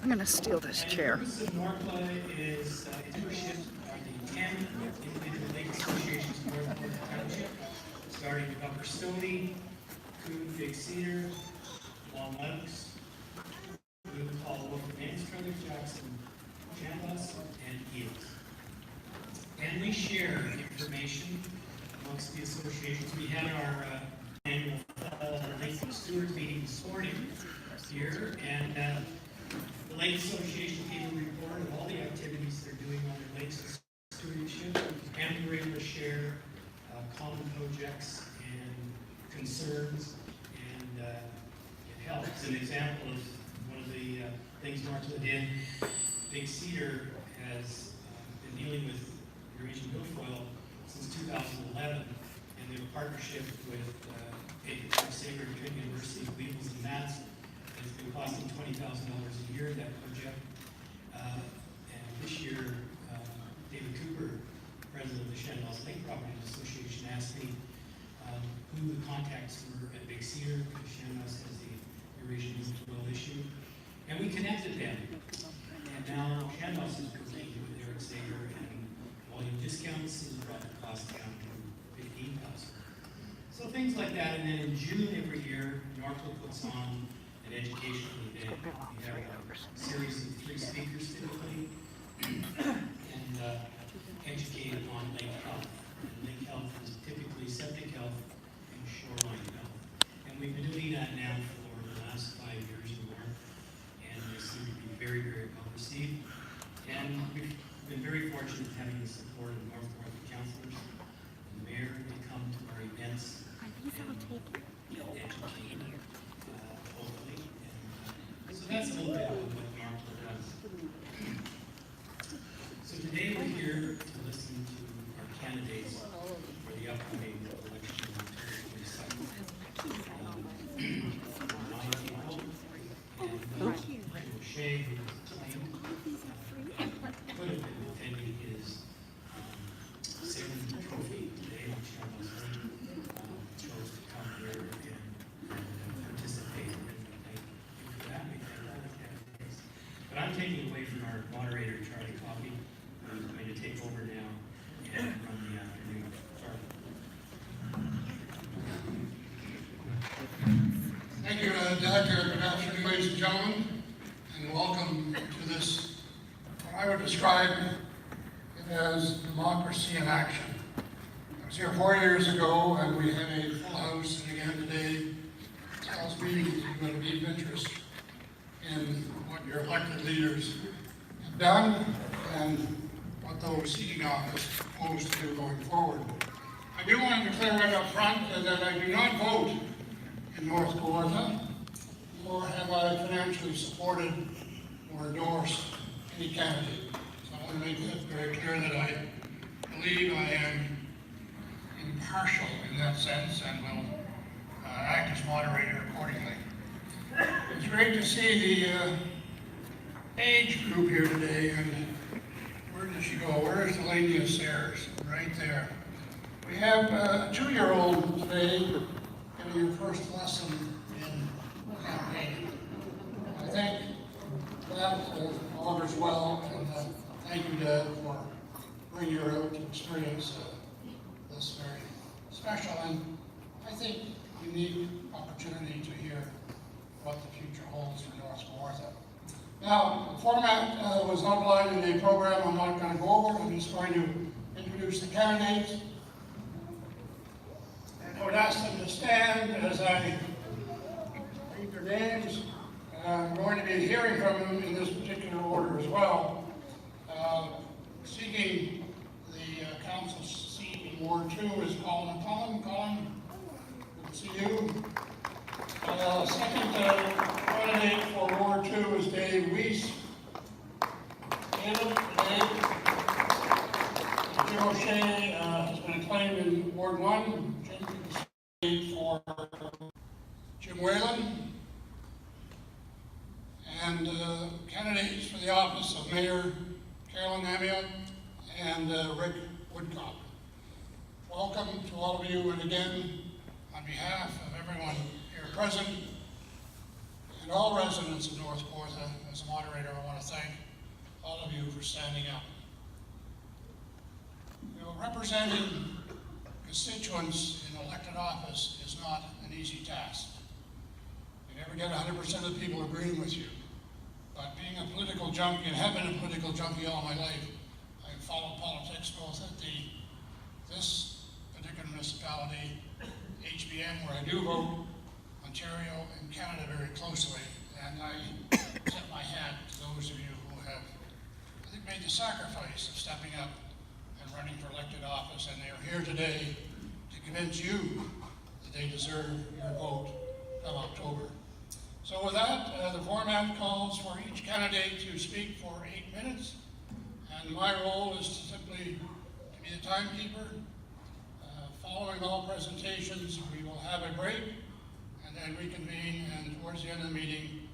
I'm going to steal this chair. The purpose of NORCLA is membership are the 10 individual lake associations in North Florida Township, starting with Upper Stony, Coon, Big Cedar, Long Lakes, Blue, all over Man's Trailer, Jackson, Chambliss, and Eels. And we share information amongst the associations. We had our annual Lake Stewards meeting this morning here, and the Lake Association gave a report of all the activities they're doing on their lakes stewardship, and we were able to share common projects and concerns, and it helps. An example of one of the things NORCLA did, Big Cedar has been dealing with Eurasian milfoil since 2011, and they have a partnership with Sabre University of Weevils and Mats. It's been costing $20,000 a year, that project. And this year, David Cooper, president of the Chandos Lake Properties Association, asked me who the contacts were at Big Cedar, because Chandos has the Eurasian milfoil issue. And we connected them. And now Chandos is working with Eric Sager, and volume discounts has brought the cost down to $15,000. So things like that. And then in June every year, NORCLA puts on an educational event. We have a series of 3 speakers typically, and educate on lake health. And lake health is typically septic health and shoreline health. And we've been doing that now for the last 5 years or more, and they seem to be very, very well received. And we've been very fortunate having the support of North Florida councilors and the mayor. They come to our events and educate locally. And, so that's a little bit of what NORCLA does. So today we're here to listen to our candidates for the upcoming election on October 22nd. And O'Shea, who could have been defending his sailing trophy today on Chandos Lake, chose to come here and participate. And thank you for that. We thank all the candidates. But I'm taking away from our moderator, Charlie Coffey, who's going to take over now and run the afternoon. Charlie. Thank you, Doctor. Good afternoon, ladies and gentlemen, and welcome to this, what I would describe it as democracy in action. I was here 4 years ago, and we had a full house, and again today, tells me you're going to be of interest in what your elected leaders have done and what those seeking office propose to do going forward. I do want to declare right up front that I do not vote in North Kawartha, nor have I financially supported or endorsed any candidate. So I want to make that very clear that I believe I am impartial in that sense and will act as moderator accordingly. It's great to see the age group here today, and where did she go? Where is the lady of Sayers? Right there. We have a 2-year-old today giving her first lesson in campaigning. I think that augurs well, and thank you, Dad, for bringing her out to experience this very special and I think unique opportunity to hear what the future holds for North Kawartha. Now, the format was outlined in a program I'm not going to go over. I'm just going to introduce the candidates. And I would ask them to stand as I read their names. I'm going to be hearing from them in this particular order as well. Seeking the council seat in Ward 2 is Colin McCollum. Colin, good to see you. Second candidate for Ward 2 is Dave Weiss. Dave. Jim O'Shea has been acclaimed in Ward 1. Jim is for Jim Whalen. And candidates for the office of Mayor Carolyn Amiot and Rick Woodcock. Welcome to all of you, and again, on behalf of everyone here present and all residents of North Kawartha. As a moderator, I want to thank all of you for standing up. You know, representing constituents in elected office is not an easy task. You never get 100% of the people agreeing with you. But being a political junkie, and have been a political junkie all my life, I've followed politics both at this particular municipality, HBM, where I do vote, Ontario, and Canada very closely. And I tip my hat to those of you who have, I think, made the sacrifice of stepping up and running for elected office, and they are here today to convince you that they deserve your vote come October. So with that, the format calls for each candidate to speak for 8 minutes, and my role is to simply to be the timekeeper. Following all presentations, we will have a break and then reconvene, and towards the end of the meeting,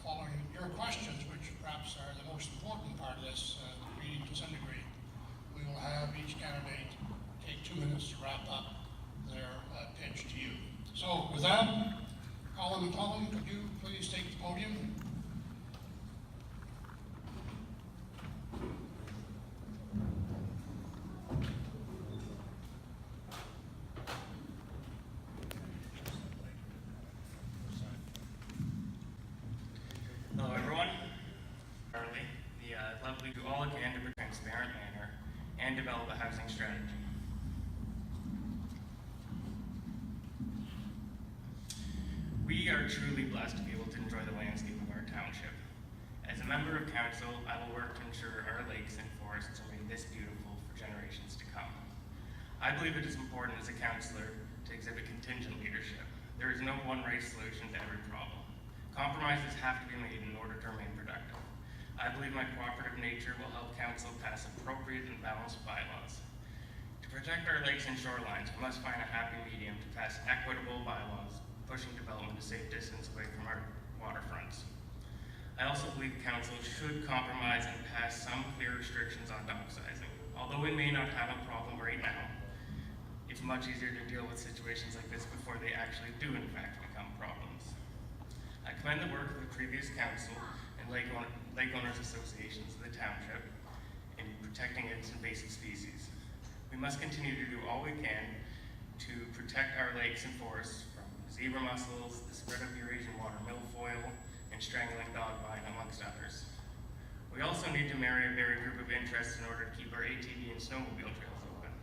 following your questions, which perhaps are the most important part of this meeting to some degree, we will have each candidate take 2 minutes to wrap up their pitch to you. So with that, Colin McClellan, could you please take the podium? Hello everyone. Charlie, the lovely do all again to a transparent manner and develop a housing strategy. We are truly blessed to be able to enjoy the landscape of our township. As a member of council, I will work to ensure our lakes and forests are made this beautiful for generations to come. I believe it is important as a councillor to exhibit contingent leadership. There is no one right solution to every problem. Compromises have to be made in order to remain productive. I believe my cooperative nature will help council pass appropriate and balanced bylaws. To protect our lakes and shorelines, we must find a happy medium to pass equitable bylaws, pushing development a safe distance away from our waterfronts. I also believe council should compromise and pass some clear restrictions on downsizing. Although we may not have a problem right now, it's much easier to deal with situations like this before they actually do in fact become problems. I commend the work of the previous council and lake owners associations of the township in protecting its invasive species. We must continue to do all we can to protect our lakes and forests from zebra mussels, the spread of Eurasian water milfoil, and strangling dog vine, amongst others. We also need to marry a varied group of interests in order to keep our ATV and snowmobile trails open.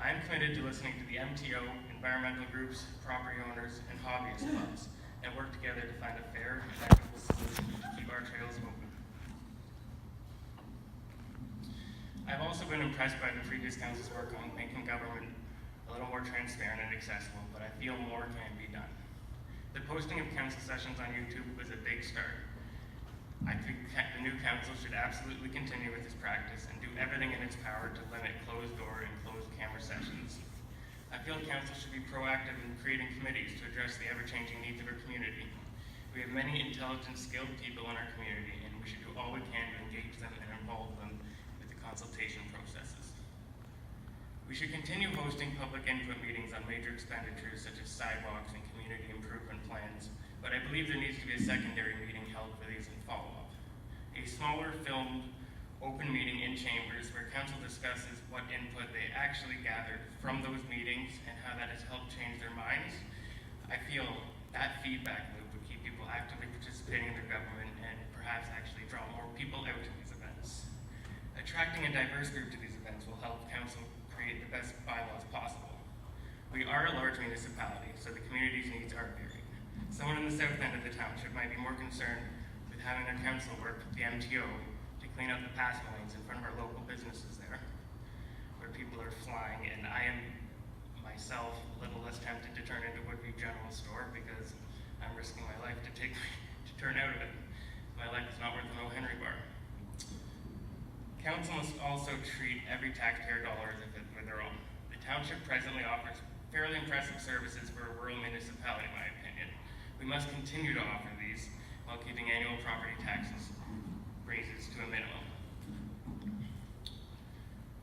I am committed to listening to the MTO, environmental groups, property owners, and hobbyist clubs, and work together to find a fair and equitable solution to keep our trails open. I've also been impressed by the previous council's work on making government a little more transparent and accessible, but I feel more can be done. The posting of council sessions on YouTube was a big start. I think the new council should absolutely continue with this practice and do everything in its power to limit closed door and closed camera sessions. I feel council should be proactive in creating committees to address the ever-changing needs of our community. We have many intelligent, skilled people in our community, and we should do all we can to engage them and involve them with the consultation processes. We should continue hosting public input meetings on major expenditures such as sidewalks and community improvement plans, but I believe there needs to be a secondary meeting held for these in follow-up. A smaller filmed open meeting in chambers where council discusses what input they actually gathered from those meetings and how that has helped change their minds. I feel that feedback loop would keep people actively participating in their government and perhaps actually draw more people out to these events. Attracting a diverse group to these events will help council create the best bylaws possible. We are a large municipality, so the community's needs are varied. Someone in the south end of the township might be more concerned with having their council work with the MTO to clean up the passing lanes in front of our local businesses there, where people are flying, and I am myself a little less tempted to turn into Woodview General Store because I'm risking my life to turn out of it. My life is not worth an O. Henry bar. Council must also treat every taxpayer dollar as if it were their own. The township presently offers fairly impressive services for a rural municipality, in my opinion. We must continue to offer these while keeping annual property taxes raises to a minimum.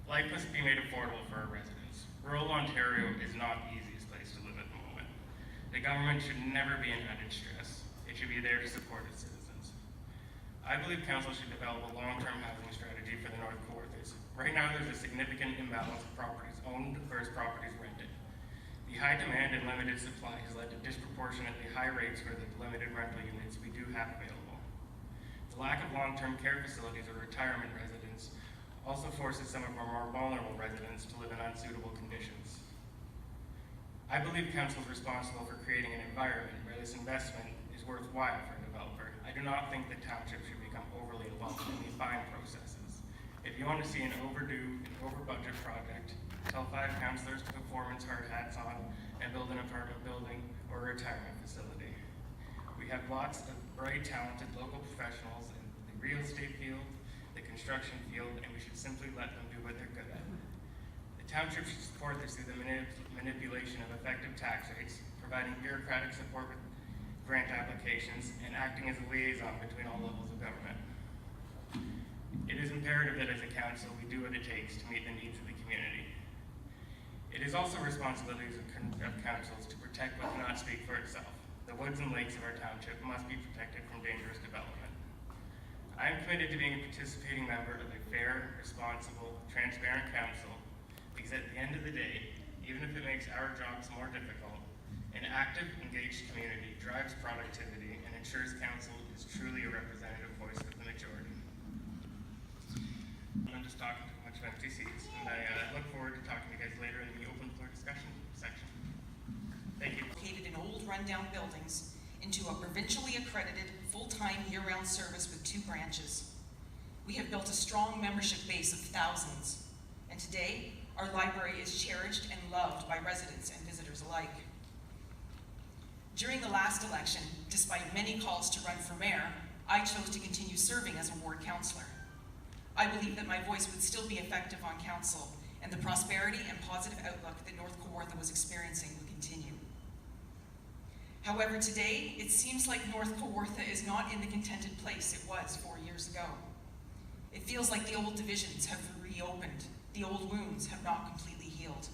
Life must be made affordable for our residents. Rural Ontario is not the easiest place to live at the moment. The government should never be in undue stress. It should should be there to support its citizens. I believe council should develop a long-term housing strategy for the North Kawarthas. Right now, there's a significant imbalance of properties owned versus properties rented. The high demand and limited supply has led to disproportionately high rates for the limited rental units we do have available. The lack of long-term care facilities or retirement residents also forces some of our more vulnerable residents to live in unsuitable conditions. I believe council is responsible for creating an environment where this investment is worthwhile for a developer. I do not think the township should become overly involved in these buying processes. If you want to see an overdue and over-budget project, tell 5 councillors to put foreman's hard hats on and build an apartment building or a retirement facility. We have lots of bright, talented local professionals in the real estate field, the construction field, and we should simply let them do what they're good at. The township should support this through the manipulation of effective tax rates, providing bureaucratic support with grant applications, and acting as a liaison between all levels of government. It is imperative that as a council, we do what it takes to meet the needs of the community. It is also responsibilities of councils to protect what cannot speak for itself. The woods and lakes of our township must be protected from dangerous development. I am committed to being a participating member of a fair, responsible, transparent council, because at the end of the day, even if it makes our jobs more difficult, an active, engaged community drives productivity and ensures council is truly a representative voice of the majority. I'm just talking too much of empty seats, and I look forward to talking to you guys later in the open floor discussion section. Thank you. Located in old rundown buildings into a provincially accredited full-time year-round service with 2 branches. We have built a strong membership base of thousands, and today our library is cherished and loved by residents and visitors alike. During the last election, despite many calls to run for mayor, I chose to continue serving as a ward councillor. I believe that my voice would still be effective on council, and the prosperity and positive outlook that North Kawartha was experiencing would continue. However, today, it seems like North Kawartha is not in the contented place it was 4 years ago. It feels like the old divisions have reopened. The old wounds have not completely healed.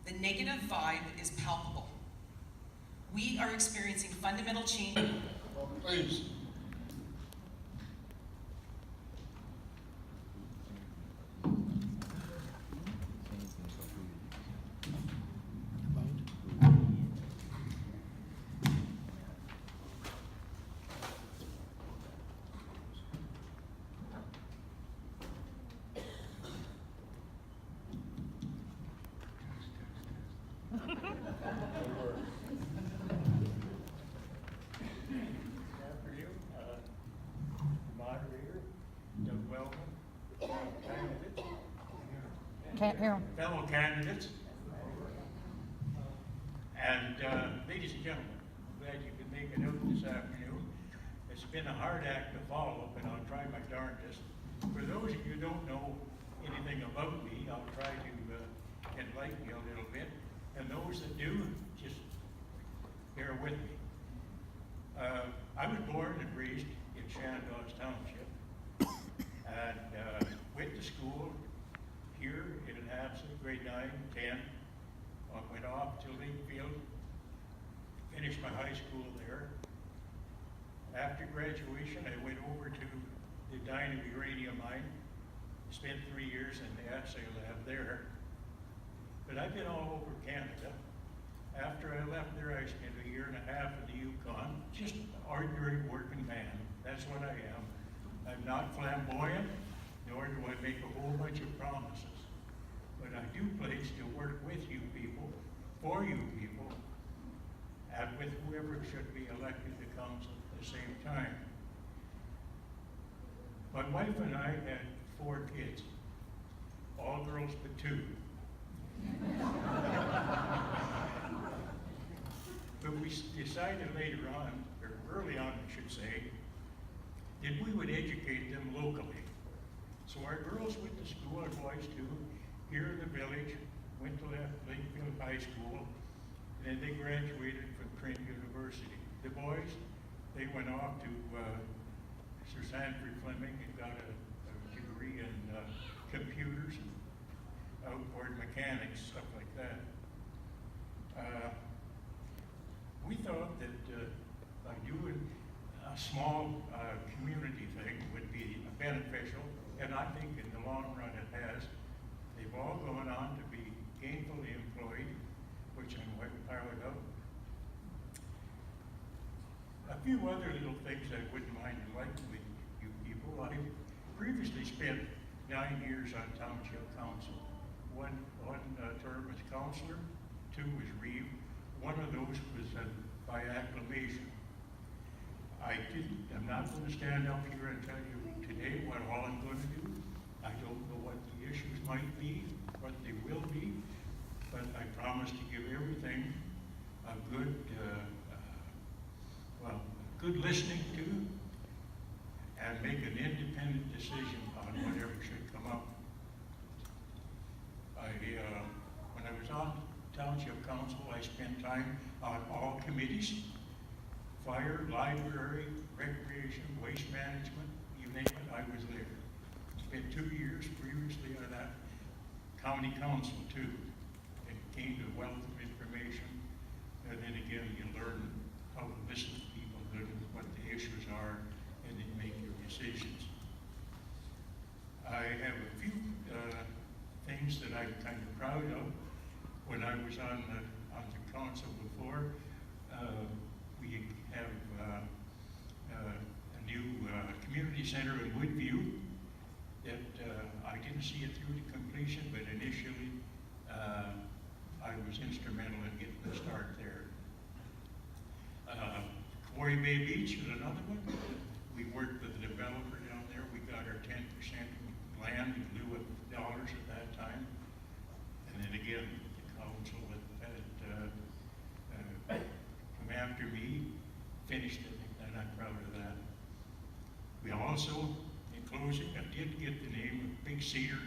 The negative vibe is palpable. We are experiencing fundamental change. Please. Can't hear him. Fellow candidates, and ladies and gentlemen, I'm glad you could make it out this afternoon. It's been a hard act to follow, but I'll try my darndest. For those of you who don't know anything about me, I'll try to enlighten you a little bit, and those that do, just bear with me. I was born and raised in Shandos Township, and went to school here in Absent, grade 9, 10. I went off to Lakefield, finished my high school there. After graduation, I went over to the Dynamo uranium mine, spent 3 years in the assay lab there. But I've been all over Canada. After I left there, I spent a year and a half in the Yukon, just an ordinary working man. That's what I am. I'm not flamboyant, nor do I make a whole bunch of promises. But I do pledge to work with you people, for you people, and with whoever should be elected to council at the same time. My wife and I had 4 kids, all girls but 2. But we decided later on, or early on I should say, that we would educate them locally. So our girls went to school, our boys too, here in the village, went to Lakefield High School, and then they graduated from Trent University. The boys, they went off to Sir Sanford Fleming and got a degree in computers and outboard mechanics, stuff like that. We thought that by doing small community thing would be beneficial, and I think in the long run it has. They've all gone on to be gainfully employed, which I'm quite proud of. A few other little things I wouldn't mind enlightening with you people. I previously spent 9 years on Township Council. One term as councillor, 2 as reeve. One of those was by acclamation. I'm not going to stand up here and tell you today what all I'm going to do. I don't know what the issues might be, what they will be, but I promise to give everything a good, good listening to, and make an independent decision on whatever should come up. When I was on Township Council, I spent time on all committees: fire, library, recreation, waste management, you name it, I was there. Spent 2 years previously on that. County Council too. It gained a wealth of information, and then again you learn how to listen to people, learn what the issues are, and then make your decisions. I have a few things that I'm kind of proud of. When I was on the council before, we have a new community center in Woodview that I didn't see it through to completion, but initially I was instrumental in getting the start there. Quarry Bay Beach is another one. We worked with the developer down there. We got our 10% land in lieu of dollars at that time. And then again, the council had come after me, finished it, and I'm proud of that. We also, in closing, I did get the name of Big Cedar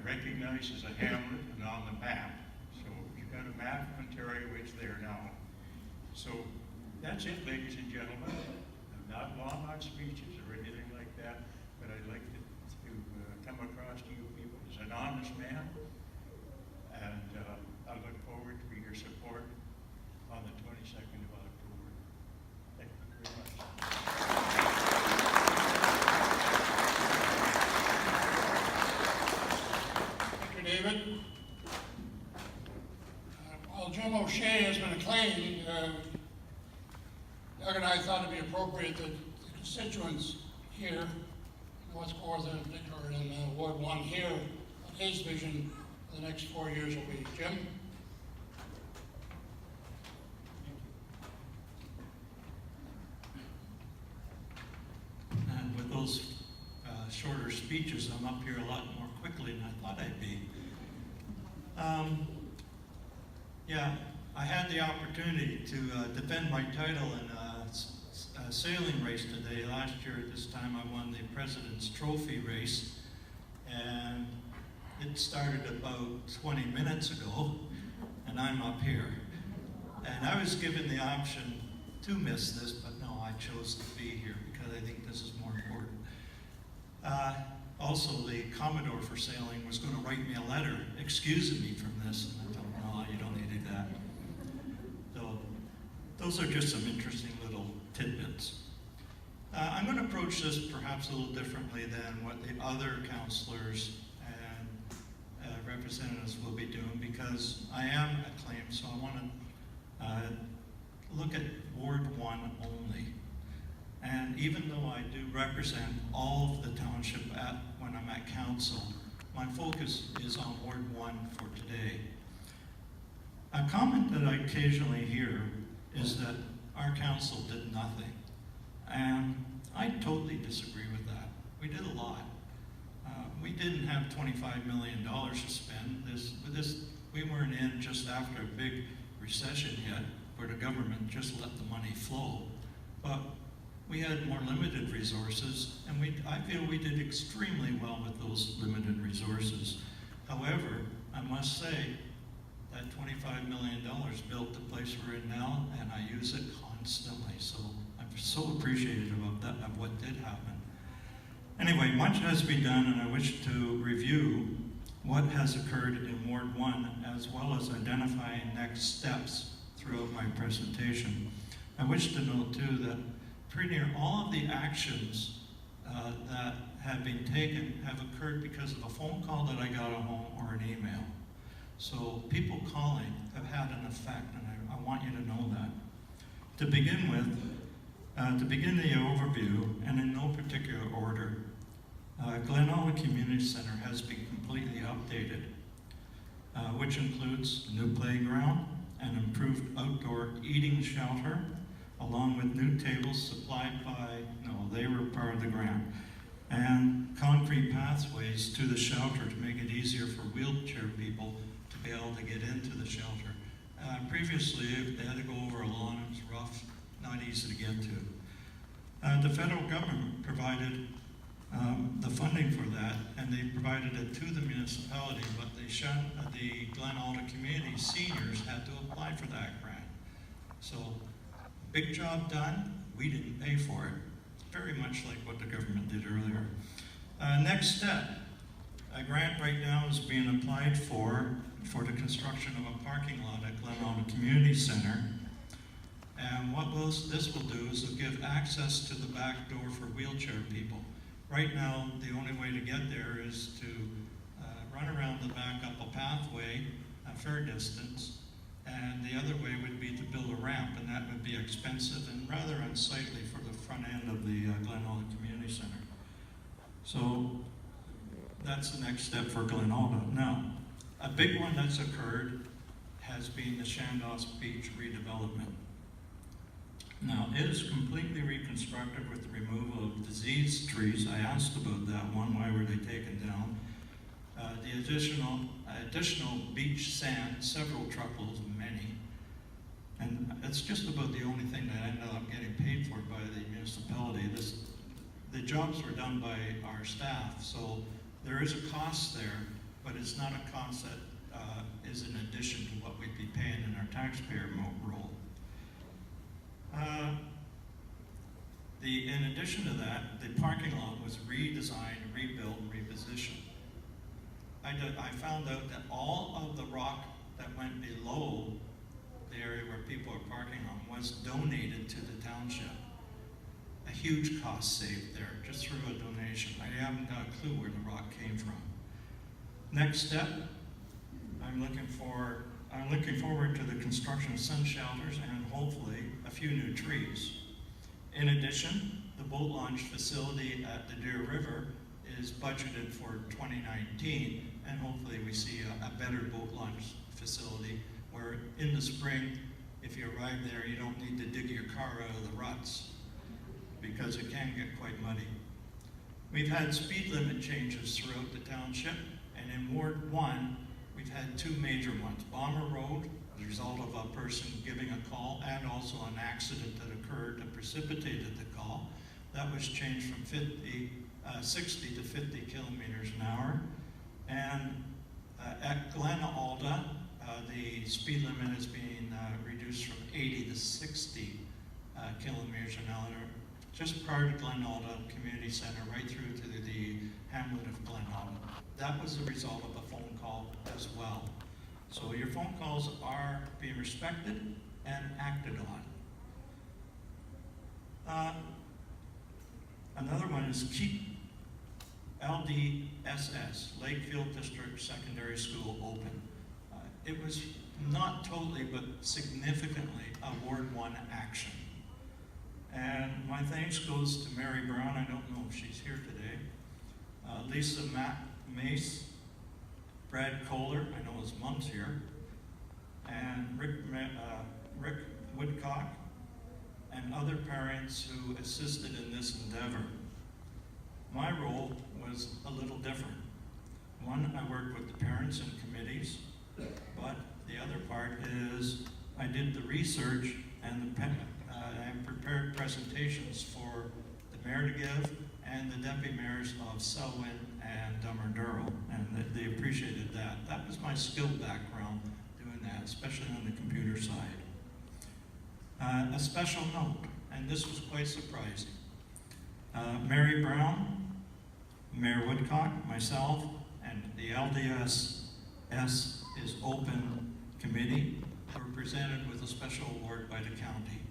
recognized as a hamlet and on the map. So you've got a map of Ontario, it's there now. So that's it, ladies and gentlemen. I'm not long on speeches or anything like that, but I'd like to come across to you people as an honest man, and I look forward to your support on the 22nd of October. Thank you very much. Thank you, David. While Jim O'Shea has been acclaimed, Doug and I thought it'd be appropriate that the constituents here, North Kawartha in particular, in Ward 1 here, what his vision for the next 4 years will be. Jim? And with those shorter speeches, I'm up here a lot more quickly than I thought I'd be. Yeah, I had the opportunity to defend my title in a sailing race today. Last year at this time I won the President's Trophy race, and it started about 20 minutes ago, and I'm up here. And I was given the option to miss this, but no, I chose to be here because I think this is more important. Also, the Commodore for Sailing was going to write me a letter excusing me from this, and I thought, no, you don't need to do that. So, those are just some interesting little tidbits. I'm going to approach this perhaps a little differently than what the other councillors and representatives will be doing, because I am acclaimed, so I want to look at Ward 1 only. And even though I do represent all of the township when I'm at council, my focus is on Ward 1 for today. A comment that I occasionally hear is that our council did nothing. And I totally disagree with that. We did a lot. We didn't have $25 million to spend. We weren't in just after a big recession yet, where the government just let the money flow. But we had more limited resources, and I feel we did extremely well with those limited resources. However, I must say that $25 million built the place we're in now, and I use it constantly. So I'm so appreciative of what did happen. Anyway, much has been done, and I wish to review what has occurred in Ward 1, as well as identifying next steps throughout my presentation. I wish to note too that pretty near all of the actions that have been taken have occurred because of a phone call that I got at home or an email. So people calling have had an effect, and I want you to know that. To begin with, to begin the overview, and in no particular order, Glen Alda Community Center has been completely updated, which includes a new playground, an improved outdoor eating shelter, along with new tables supplied by, no, they were part of the grant, and concrete pathways to the shelter to make it easier for wheelchair people to be able to get into the shelter. Previously, they had to go over a lawn, it was rough, not easy to get to. The federal government provided the funding for that, and they provided it to the municipality, but the Glen Alda community seniors had to apply for that grant. So, big job done, we didn't pay for it. Very much like what the government did earlier. Next step, a grant right now is being applied for the construction of a parking lot at Glen Alda Community Center. And what this will do is it'll give access to the back door for wheelchair people. Right now, the only way to get there is to run around the back up a pathway, a fair distance, and the other way would be to build a ramp, and that would be expensive and rather unsightly for the front end of the Glen Alda Community Center. So that's the next step for Glen Alda. Now, a big one that's occurred has been the Chandos Beach redevelopment. Now, it is completely reconstructed with the removal of diseased trees. I asked about that one, why were they taken down? The additional beach sand, several truckloads, many. And it's just about the only thing that ended up getting paid for by the municipality. The jobs were done by our staff, so there is a cost there, but it's not a cost that is in addition to what we'd be paying in our taxpayer role. In addition to that, the parking lot was redesigned, rebuilt, and repositioned. I found out that all of the rock that went below the area where people are parking on was donated to the township. A huge cost saved there, just through a donation. I haven't got a clue where the rock came from. Next step, I'm looking forward to the construction of sun shelters and hopefully a few new trees. In addition, the boat launch facility at the Deer River is budgeted for 2019, and hopefully we see a better boat launch facility where in the spring, if you arrive there, you don't need to dig your car out of the ruts because it can get quite muddy. We've had speed limit changes throughout the township, and in Ward 1, we've had two major ones. Bomber Road, the result of a person giving a call, and also an accident that occurred that precipitated the call. That was changed from 60 to 50 kilometers an hour. And at Glen Alda, the speed limit is being reduced from 80 to 60 kilometers an hour, just prior to Glen Alda Community Center, right through to the hamlet of Glen Alda. That was the result of a phone call as well. So your phone calls are being respected and acted on. Another one is keep LDSS, Lakefield District Secondary School, open. It was not totally, but significantly a Ward 1 action. And my thanks goes to Mary Brown, I don't know if she's here today, Lisa Mace, Brad Kohler, I know his mom's here, and Rick Woodcock, and other parents who assisted in this endeavor. My role was a little different. One, I worked with the parents and committees, but the other part is I did the research and I prepared presentations for the mayor to give and the deputy mayors of Selwyn and Dummer-Durrell, and they appreciated that. That was my skill background doing that, especially on the computer side. A special note, and this was quite surprising. Mary Brown, Mayor Woodcock, myself, and the LDSS is Open Committee were presented with a special award by the county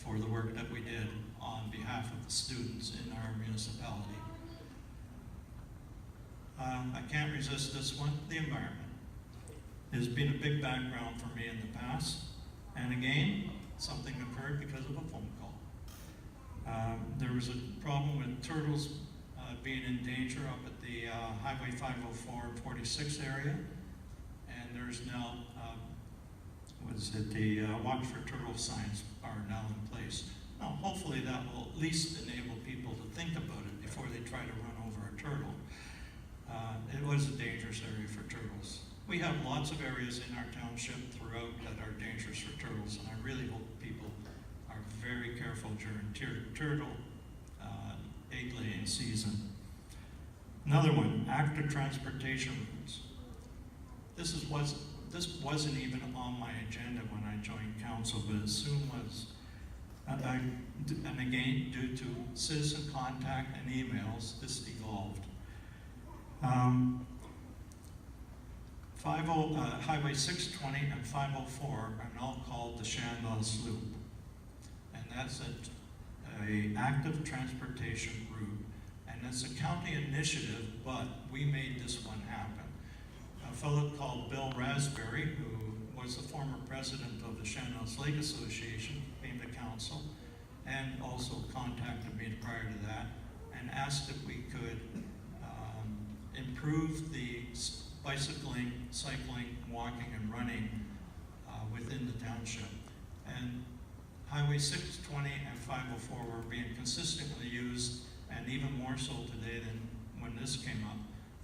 for the work that we did on behalf of the students in our municipality. I can't resist this one, the environment. It has been a big background for me in the past, and again, something occurred because of a phone call. There was a problem with turtles being in danger up at the Highway 504 and 46 area, and there's now, the Watch for Turtle signs are now in place. Now, hopefully that will at least enable people to think about it before they try to run over a turtle. It was a dangerous area for turtles. We have lots of areas in our township throughout that are dangerous for turtles, and I really hope people are very careful during turtle egg-laying season. Another one, active transportation routes. This wasn't even on my agenda when I joined council, but it soon was. And again, due to citizen contact and emails, this evolved. Highway 620 and 504 are now called the Chandos Loop, and that's a active transportation route, and it's a county initiative, but we made this one happen. A fellow called Bill Raspberry, who was the former president of the Chandos Lake Association, came to council and also contacted me prior to that and asked if we could improve the bicycling, cycling, walking, and running within the township. And Highway 620 and 504 were being consistently used, and even more so today than when this came up,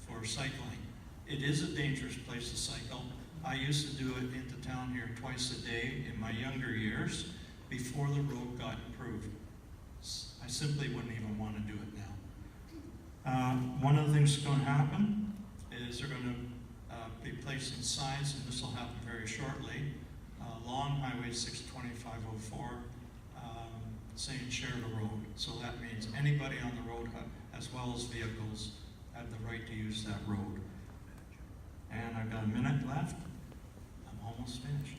for cycling. It is a dangerous place to cycle. I used to do it into town here twice a day in my younger years before the road got improved. I simply wouldn't even want to do it now. One of the things that's going to happen is they're going to be placing signs, and this will happen very shortly, along Highway 620, 504, saying share the road. So that means anybody on the road, as well as vehicles, have the right to use that road. And I've got a minute left. I'm almost finished.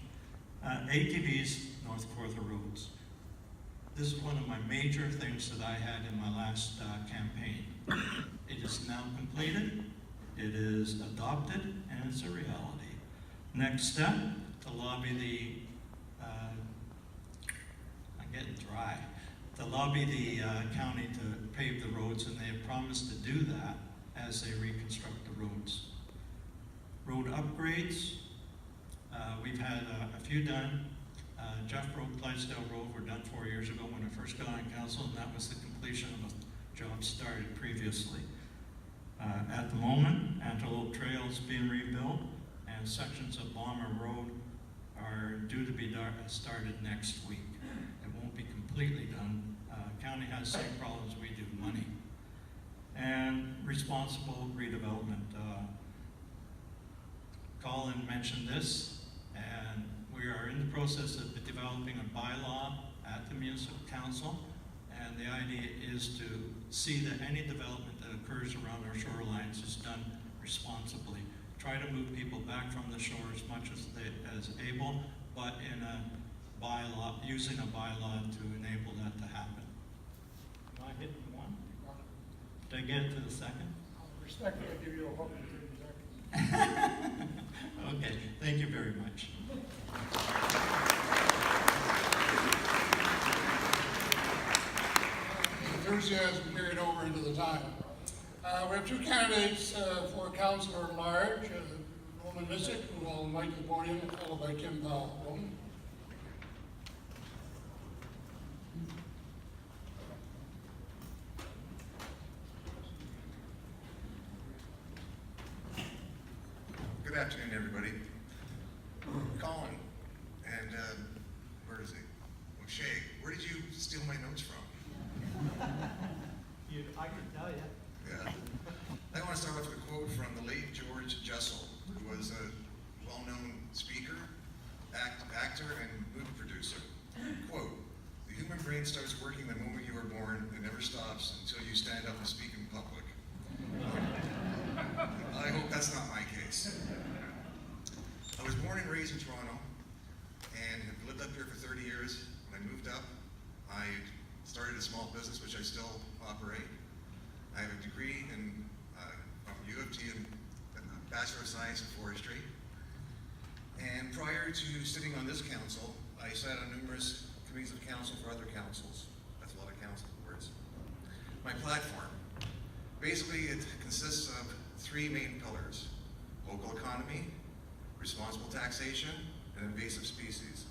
ATVs, North Fortha roads. This is one of my major things that I had in my last campaign. It is now completed, it is adopted, and it's a reality. Next step, to lobby the, I'm getting dry, to lobby the county to pave the roads, and they have promised to do that as they reconstruct the roads. Road upgrades, we've had a few done. Jeff Road, Clydesdale Road were done 4 years ago when I first got on council, and that was the completion of a job started previously. At the moment, Antelope Trail is being rebuilt, and sections of Bomber Road are due to be started next week. It won't be completely done. County has the same problems we do, money. And responsible redevelopment. Colin mentioned this, and we are in the process of developing a bylaw at the municipal council, and the idea is to see that any development that occurs around our shorelines is done responsibly. Try to move people back from the shore as much as able, but in a bylaw, using a bylaw to enable that to happen. Am I hitting one? Did I get it to the second? Respectfully, I give you a hook in 30 seconds. Okay, thank you very much. Enthusiasm carried over into the time. We have two candidates for councillor at large, Roman Missick, who will invite to the podium, followed by Kim Powell. Roman? Good afternoon, everybody. Colin, and where is he? O'Shea, where did you steal my notes from? I can tell you. Yeah. I want to start off with a quote from the late George Jessel, who was a well-known speaker, actor, and movie producer. Quote, "The human brain starts working the moment you are born and never stops until you stand up and speak in public." I hope that's not my case. I was born and raised in Toronto and have lived up here for 30 years. When I moved up, I started a small business, which I still operate. I have a degree from U of T in Bachelor of Science in Forestry. And prior to sitting on this council, I sat on numerous committees of council for other councils. That's a lot of council words. My platform, basically it consists of three main pillars: local economy, responsible taxation, and invasive species.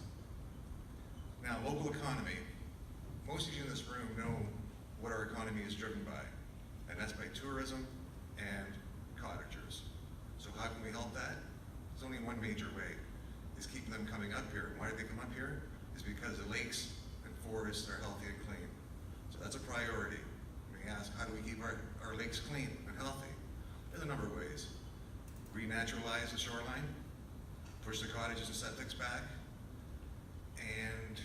Now, local economy. Most of you in this room know what our economy is driven by, and that's by tourism and cottagers. So how can we help that? There's only one major way, is keeping them coming up here. Why do they come up here? Is because the lakes and forests are healthy and clean. So that's a priority. We ask, how do we keep our lakes clean and healthy? There's a number of ways. Renaturalize the shoreline, push the cottages and septics back, and,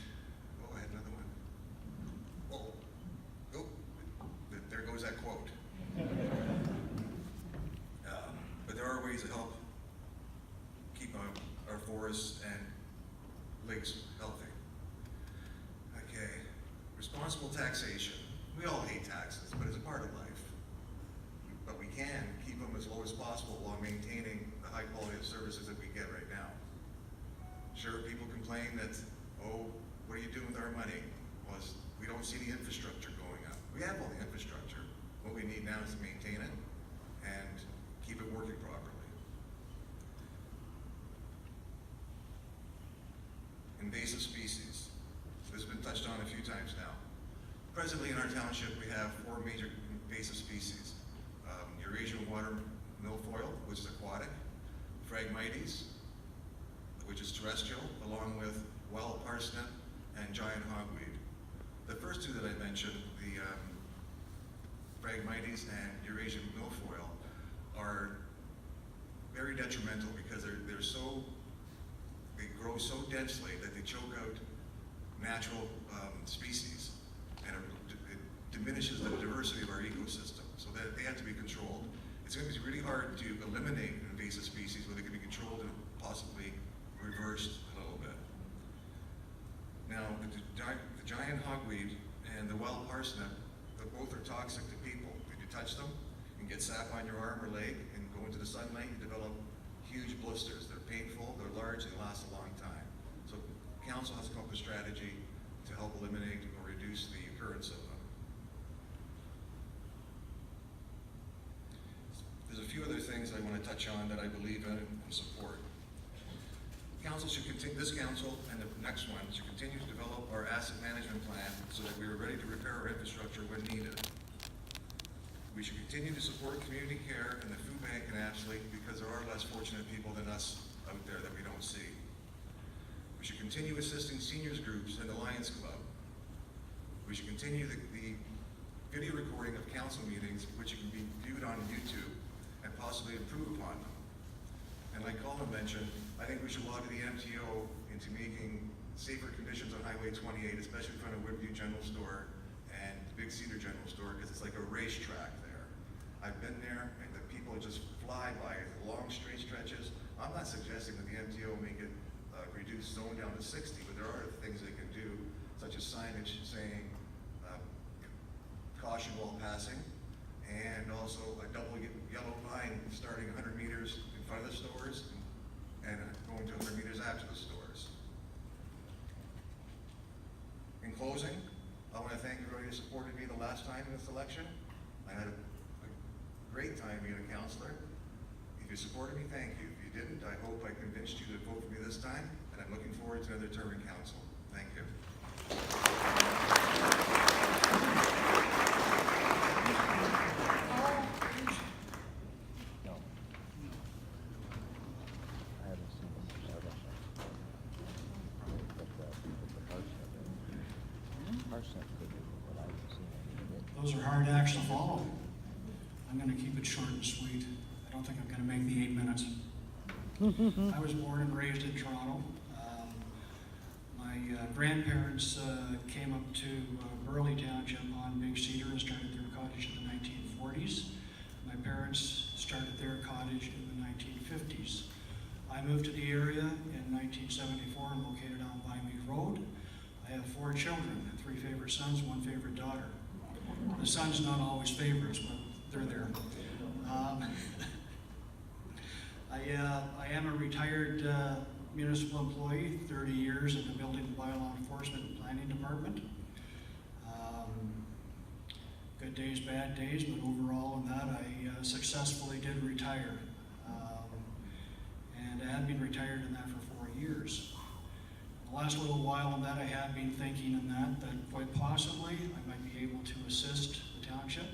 oh, I had another one. There goes that quote. But there are ways to help keep our forests and lakes healthy. Okay, responsible taxation. We all hate taxes, but it's a part of life. But we can keep them as low as possible while maintaining the high quality of services that we get right now. Sure, people complain that, oh, what are you doing with our money? Well, we don't see the infrastructure going up. We have all the infrastructure. What we need now is to maintain it and keep it working properly. Invasive species. This has been touched on a few times now. Presently in our township, we have 4 major invasive species. Eurasian water milfoil, which is aquatic, Phragmites, which is terrestrial, along with wild parsnip and giant hogweed. The first two that I mentioned, the Phragmites and Eurasian milfoil, are very detrimental because they grow so densely that they choke out natural species, and it diminishes the diversity of our ecosystem, so that they have to be controlled. It's going to be really hard to eliminate invasive species, but they can be controlled and possibly reversed a little bit. Now, the giant hogweed and the wild parsnip, both are toxic to people. If you touch them, you can get sap on your arm or leg, and go into the sunlight, you develop huge blisters. They're painful, they're large, and they last a long time. So council has to come up with a strategy to help eliminate or reduce the occurrence of them. There's a few other things I want to touch on that I believe in and support. Council should continue, this council and the next one should continue to develop our asset management plan so that we are ready to repair our infrastructure when needed. We should continue to support community care and the food bank in Apsley because there are less fortunate people than us out there that we don't see. We should continue assisting seniors groups and the Lions Club. We should continue the video recording of council meetings, which can be viewed on YouTube and possibly improve upon them. And like Colin mentioned, I think we should lobby the MTO into making safer conditions on Highway 28, especially in front of Woodview General Store and the Big Cedar General Store, because it's like a racetrack there. I've been there, and the people just fly by long straight stretches. I'm not suggesting that the MTO make it reduce zone down to 60, but there are things they can do, such as signage saying caution while passing, and also a double yellow line starting 100 meters in front of the stores and going to 100 meters after the stores. In closing, I want to thank everybody who supported me the last time in this election. I had a great time being a councillor. If you supported me, thank you. If you didn't, I hope I convinced you to vote for me this time, and I'm looking forward to another term in council. Thank you. Those are hard acts to follow. I'm going to keep it short and sweet. I don't think I'm going to make the 8 minutes. I was born and raised in Toronto. My grandparents came up to Burley Township on Big Cedar and started their cottage in the 1940s. My parents started their cottage in the 1950s. I moved to the area in 1974 and located on Vinemead Road. I I have 4 children, 3 favorite sons, 1 favorite daughter. The sons not always favorites, but they're there. I am a retired municipal employee, 30 years in the Building and Bylaw Enforcement and Planning Department. Good days, bad days, but overall in that I successfully did retire. And I have been retired in that for 4 years. The last little while in that I have been thinking in that quite possibly I might be able to assist the township.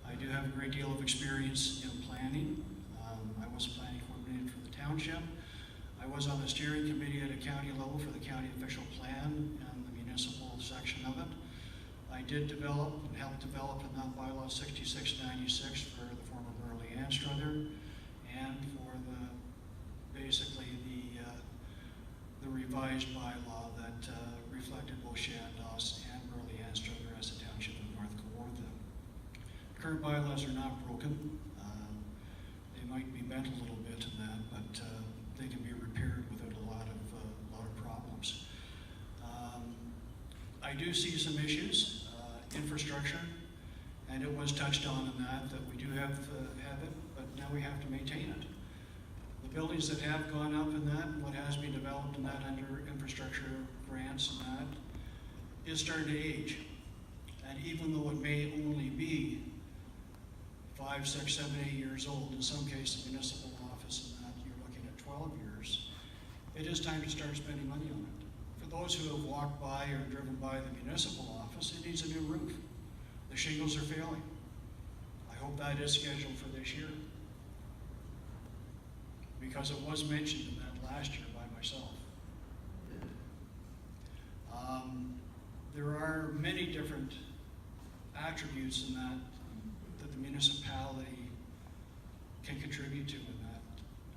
I do have a great deal of experience in planning. I was a planning coordinator for the township. I was on the steering committee at a county level for the county official plan and the municipal section of it. I did develop and help develop in that bylaw 6696 for the former Burley Anstruther and for basically the revised bylaw that reflected both Chandos and Burley Anstruther as a township of North Kawartha. Current bylaws are not broken. They might be bent a little bit in that, but they can be repaired without a lot of problems. I do see some issues, infrastructure, and it was touched on in that we do have it, but now we have to maintain it. The buildings that have gone up in that, what has been developed in that under infrastructure grants and that, is starting to age. And even though it may only be 5, 6, 7, 8 years old, in some cases, the municipal office and that, you're looking at 12 years, it is time to start spending money on it. For those who have walked by or driven by the municipal office, it needs a new roof. The shingles are failing. I hope that is scheduled for this year, because it was mentioned in that last year by myself. There are many different attributes in that the municipality can contribute to in that.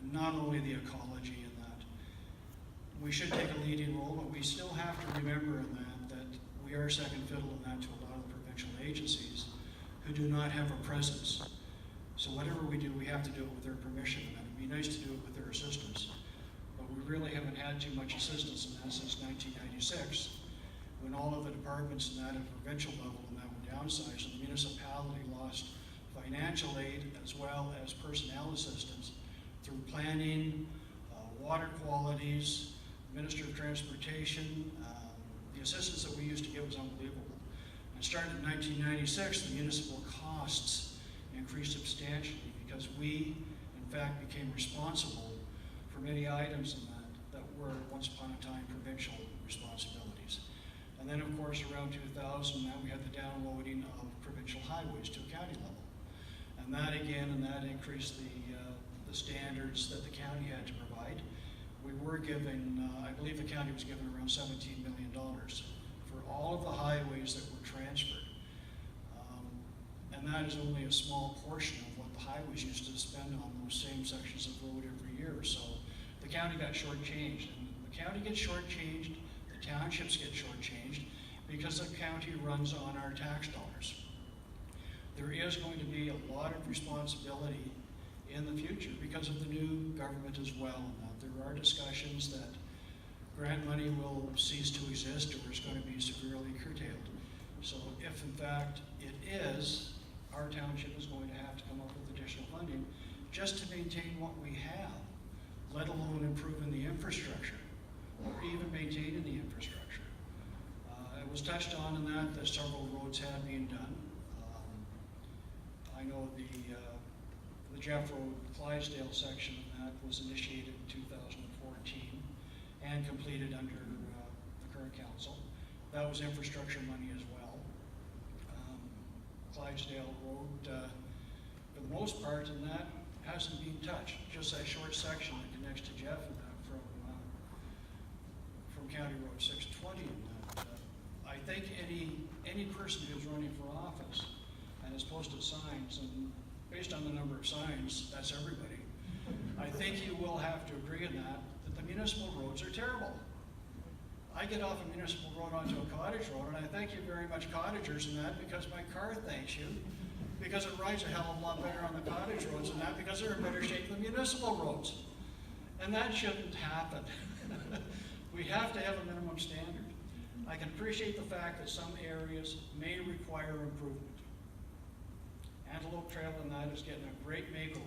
And not only the ecology in that. We should take a leading role, but we still have to remember in that we are second fiddle in that to a lot of the provincial agencies who do not have a presence. So whatever we do, we have to do it with their permission, and it'd be nice to do it with their assistance. But we really haven't had too much assistance in that since 1996, when all of the departments in that at provincial level and that were downsized, and the municipality lost financial aid as well as personnel assistance through planning, water qualities, Minister of Transportation. The assistance that we used to get was unbelievable. And starting in 1996, the municipal costs increased substantially because we, in fact, became responsible for many items in that were once upon a time provincial responsibilities. And then, of course, around 2000, now we had the downloading of provincial highways to a county level. And that again, increased the standards that the county had to provide. We were given, I believe the county was given around $17 million for all of the highways that were transferred. And that is only a small portion of what the highways used to spend on those same sections of road every year. So the county got shortchanged. And the county gets shortchanged, the townships get shortchanged, because the county runs on our tax dollars. There is going to be a lot of responsibility in the future because of the new government as well. There are discussions that grant money will cease to exist or is going to be severely curtailed. So if in fact it is, our township is going to have to come up with additional funding just to maintain what we have, let alone improving the infrastructure or even maintaining the infrastructure. It was touched on in that several roads have been done. I know the Jeff Road Clydesdale section of that was initiated in 2014 and completed under the current council. That was infrastructure money as well. Clydesdale Road, for the most part, in that hasn't been touched. Just that short section that connects to Jeff and that from County Road 620. And that, I think any person who's running for office and has posted signs, and based on the number of signs, that's everybody. I think you will have to agree in that the municipal roads are terrible. I get off a municipal road onto a cottage road, and I thank you very much, cottagers, in that, because my car thanks you, because it rides a hell of a lot better on the cottage roads than that, because they're in better shape than municipal roads. And that shouldn't happen. We have to have a minimum standard. I can appreciate the fact that some areas may require improvement. Antelope Trail and that is getting a great makeover.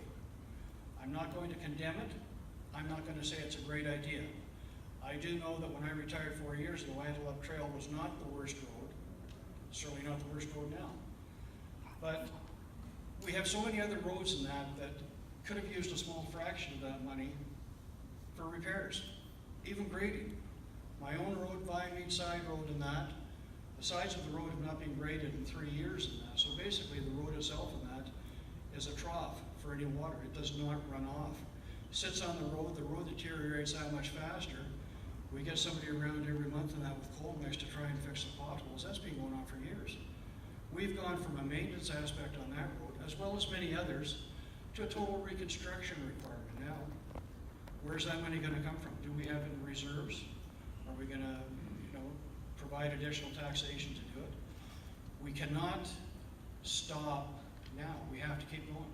I'm not going to condemn it. I'm not going to say it's a great idea. I do know that when I retired 4 years ago, Antelope Trail was not the worst road. Certainly not the worst road now. But we have so many other roads in that could have used a small fraction of that money for repairs, even grading. My own road, Vinemead Side Road in that, the sides of the road have not been graded in 3 years in that. So basically the road itself in that is a trough for any water. It does not run off. Sits on the road deteriorates that much faster. We get somebody around every month in that with coal mix to try and fix the potholes. That's been going on for years. We've gone from a maintenance aspect on that road, as well as many others, to a total reconstruction requirement now. Where's that money going to come from? Do we have it in reserves? Are we going to, provide additional taxation to do it? We cannot stop now. We have to keep going.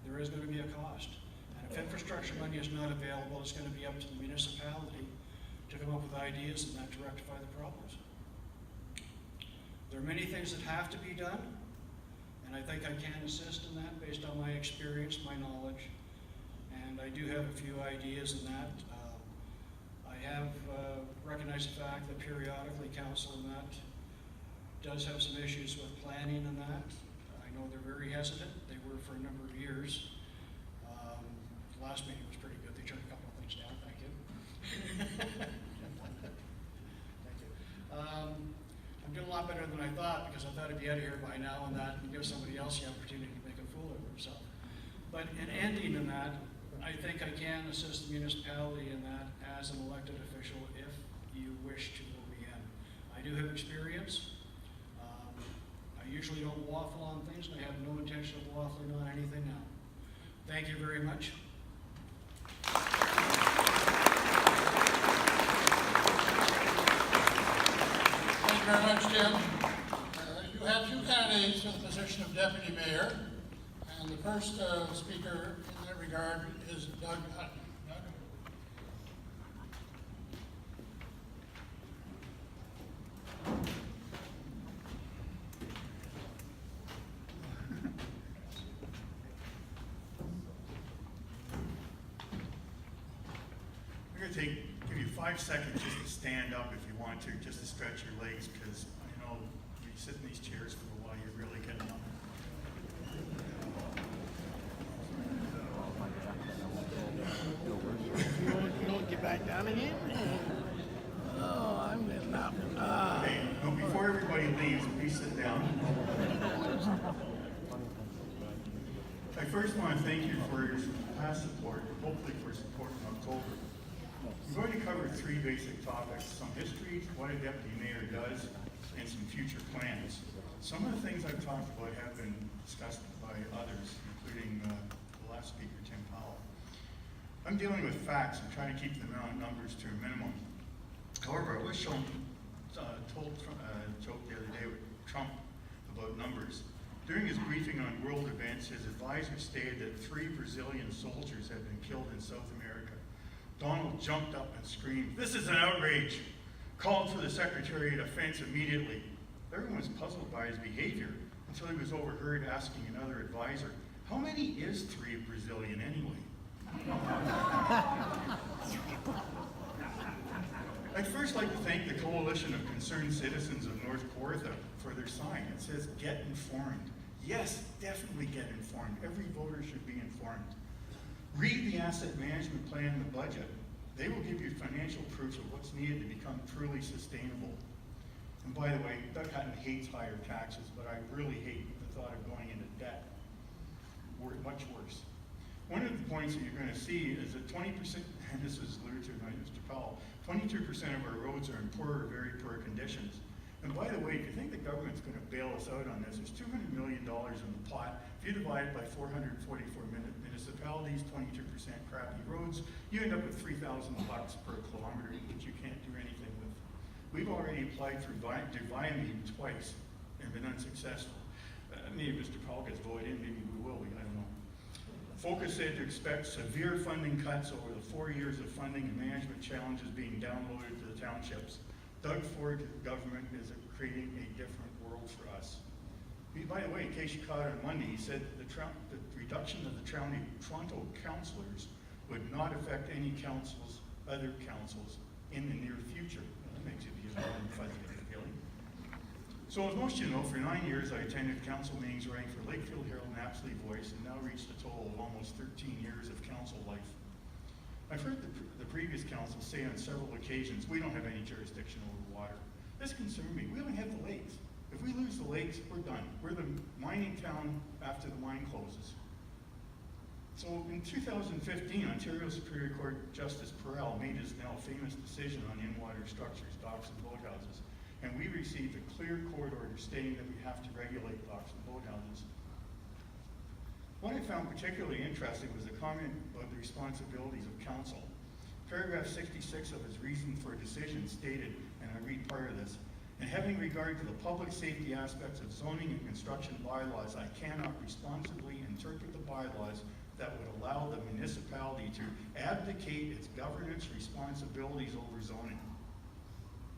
There is going to be a cost. And if infrastructure money is not available, it's going to be up to the municipality to come up with ideas and that to rectify the problems. There are many things that have to be done, and I think I can assist in that based on my experience, my knowledge, and I do have a few ideas in that. I have recognized the fact that periodically council in that does have some issues with planning and that. I know they're very hesitant. They were for a number of years. The last meeting was pretty good. They turned a couple of things down. Thank you. Thank you. I'm doing a lot better than I thought because I thought I'd be out of here by now and that and give somebody else the opportunity to make a fool of himself. But in ending in that, I think I can assist the municipality in that as an elected official if you wish to vote me in. I do have experience. I usually don't waffle on things, and I have no intention of waffling on anything now. Thank you very much. Thank you very much, Tim. You have two candidates for the position of deputy mayor, and the first speaker in that regard is Doug Hutton. Doug? I'm going to give you 5 seconds just to stand up if you want to, just to stretch your legs, because I know when you sit in these chairs for a while, you're really getting up. You don't get back down again? Oh, I'm getting up. Okay, well, before everybody leaves, please sit down. I first want to thank you for your past support, hopefully for support in October. I'm going to cover 3 basic topics: some history, what a deputy mayor does, and some future plans. Some of the things I've talked about have been discussed by others, including the last speaker, Tim Powell. I'm dealing with facts and trying to keep the numbers to a minimum. However, I was told a joke the other day with Trump about numbers. During his briefing on world events, his advisor stated that 3 Brazilian soldiers had been killed in South America. Donald jumped up and screamed, "This is an outrage!" Called for the Secretary of Defense immediately. Everyone was puzzled by his behavior until he was overheard asking another advisor, "How many is 3 Brazilian anyway?" I'd first like to thank the Coalition of Concerned Citizens of North Kawartha for their sign. It says, "Get informed." Yes, definitely get informed. Every voter should be informed. Read the asset management plan and the budget. They will give you financial proofs of what's needed to become truly sustainable. And by the way, Doug Hutton hates higher taxes, but I really hate the thought of going into debt. Much worse. One of the points that you're going to see is that 20%, and this is alluded to by Mr. Powell, 22% of our roads are in poor or very poor conditions. And by the way, if you think the government's going to bail us out on this, there's $200 million in the pot. If you divide it by 444 municipalities, 22% crappy roads, you end up with $3,000 per kilometer, which you can't do anything with. We've already applied for Vinemead twice and been unsuccessful. Maybe Mr. Powell gets voted in, maybe we will, I don't know. Focus said to expect severe funding cuts over the 4 years of funding and management challenges being downloaded to the townships. Doug Ford government is creating a different world for us. By the way, in case you caught it on Monday, he said the reduction of the Toronto councillors would not affect any other councils in the near future. Well, that makes you feel warm and fuzzy, feeling. So as most of you know, for 9 years I attended council meetings running for Lakefield Herald and Apsley Voice, and now reached a total of almost 13 years of council life. I've heard the previous council say on several occasions, we don't have any jurisdiction over water. This concerned me. We only have the lakes. If we lose the lakes, we're done. We're the mining town after the mine closes. So in 2015, Ontario Superior Court Justice Perel made his now famous decision on in-water structures, docks and boathouses, and we received a clear court order stating that we have to regulate docks and boathouses. What I found particularly interesting was the comment about the responsibilities of council. Paragraph 66 of his reason for a decision stated, and I read part of this, in having regard to the public safety aspects of zoning and construction bylaws, I cannot responsibly interpret the bylaws that would allow the municipality to abdicate its governance responsibilities over zoning.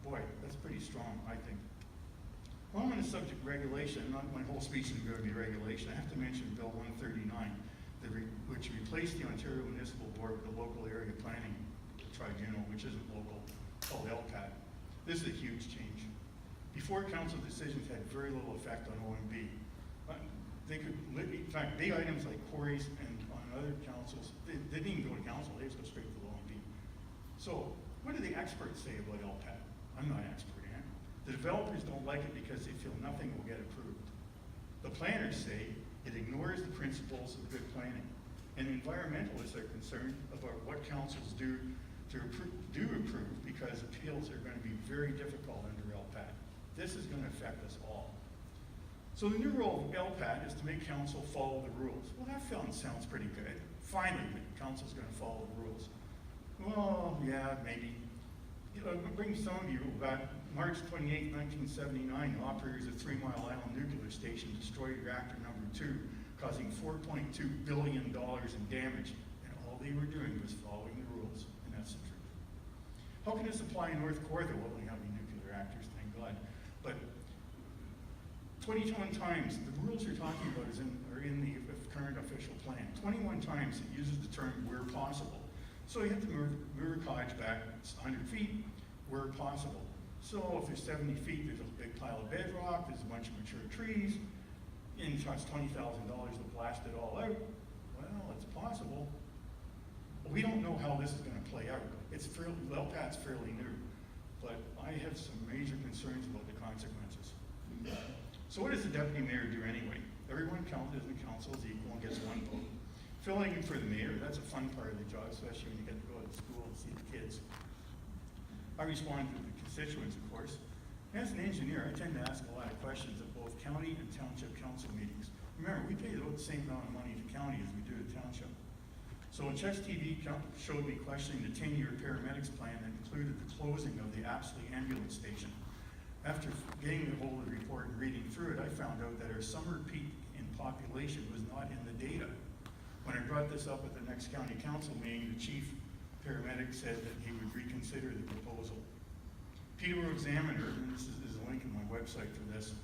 Boy, that's pretty strong, I think. Well, I'm on the subject of regulation, not my whole speech is going to be regulation. I have to mention Bill 139, which replaced the Ontario Municipal Board with the Local Area Planning Tribunal, which isn't local, called LCAT. This is a huge change. Before, council decisions had very little effect on OMB. They could, in fact, big items like quarries and on other councils, they didn't even go to council, they just go straight to the OMB. So, what do the experts say about LPAT? I'm not an expert in it. The developers don't like it because they feel nothing will get approved. The planners say it ignores the principles of good planning. And environmentalists are concerned about what councils do approve because appeals are going to be very difficult under LPAT. This is going to affect us all. So the new role of LPAT is to make council follow the rules. Well, that sounds pretty good. Finally, the council's going to follow the rules. Well, yeah, maybe. You know, I'll bring some of you back. March 28, 1979, the operators of 3 Mile Island Nuclear Station destroyed reactor number 2, causing $4.2 billion in damage. And all they were doing was following the rules, and that's the truth. How can this apply in North Kawartha? Well, we have nuclear reactors, thank God. But 21 times, the rules you're talking about are in the current official plan. 21 times it uses the term where possible. So you have to move the cottage back 100 feet where possible. So if there's 70 feet, there's a big pile of bedrock, there's a bunch of mature trees, and it costs $20,000 to blast it all out. Well, it's possible. But we don't know how this is going to play out. LPAT's fairly new, but I have some major concerns about the consequences. So what does the deputy mayor do anyway? Everyone counted in the council is equal and gets 1 vote. Filling in for the mayor, that's a fun part of the job, especially when you get to go to school and see the kids. I respond to the constituents, of course. As an engineer, I tend to ask a lot of questions at both county and township council meetings. Remember, we pay about the same amount of money to county as we do to township. So Chess TV showed me questioning the 10-year paramedics plan that included the closing of the Apsley ambulance station. After getting the whole report and reading through it, I found out that our summer peak in population was not in the data. When I brought this up at the next county council meeting, the chief paramedic said that he would reconsider the proposal. Peterborough Examiner, and this is a link on my website for this,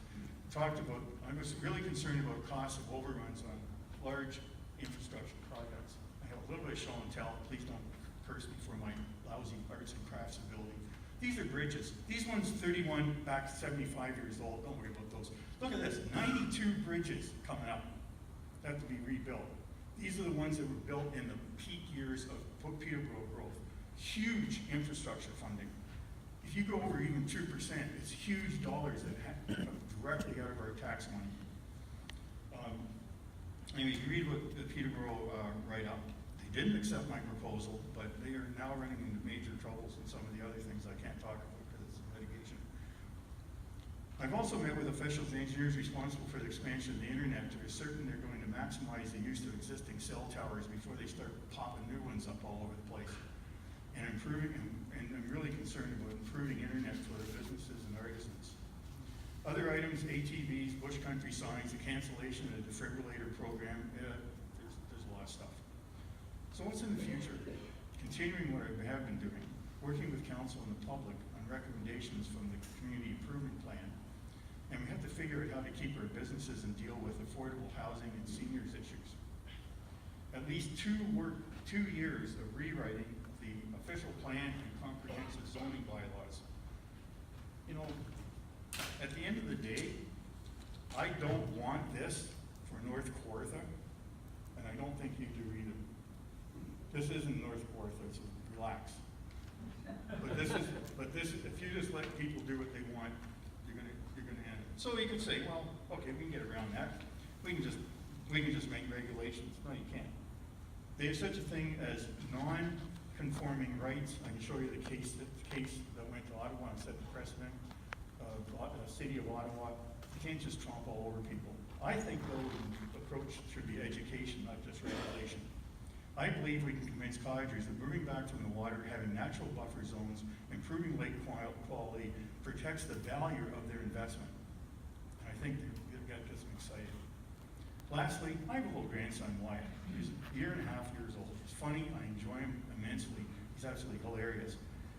talked about, I was really concerned about costs of overruns on large infrastructure projects. I have a little bit of show and tell, please don't curse me for my lousy arts and crafts ability. These are bridges. These ones 31 back to 75 years old, don't worry about those. Look at this, 92 bridges coming up that have to be rebuilt. These are the ones that were built in the peak years of Peterborough growth. Huge infrastructure funding. If you go over even 2%, it's huge dollars that come directly out of our tax money. And if you read what the Peterborough write-up, they didn't accept my proposal, but they are now running into major troubles in some of the other things I can't talk about because it's litigation. I've also met with officials and engineers responsible for the expansion of the internet to be certain they're going to maximize the use of existing cell towers before they start popping new ones up all over the place. And I'm really concerned about improving internet for the businesses and artisans. Other items, ATVs, bush country signs, the cancellation of the defibrillator program, there's a lot of stuff. So what's in the future? Continuing what I have been doing, working with council and the public on recommendations from the community improvement plan. And we have to figure out how to keep our businesses and deal with affordable housing and seniors issues. At least 2 years of rewriting the official plan and comprehensive zoning bylaws. You know, at the end of the day, I don't want this for North Kawartha, and I don't think you do either. This isn't North Kawartha, so relax. But this, if you just let people do what they want, you're gonna end it. So you can say, well, okay, we can get around that. We can just make regulations. No, you can't. There's such a thing as non-conforming rights. I can show you the case that went to Ottawa and set the precedent of the city of Ottawa. You can't just tromp all over people. I think though the approach should be education, not just regulation. I believe we can convince cottagers that moving back from the water, having natural buffer zones, improving lake quality protects the value of their investment. And I think they've got this excited. Lastly, I have a little grandson, Wyatt. He's a year and a half years old. He's funny. I enjoy him immensely. He's absolutely hilarious.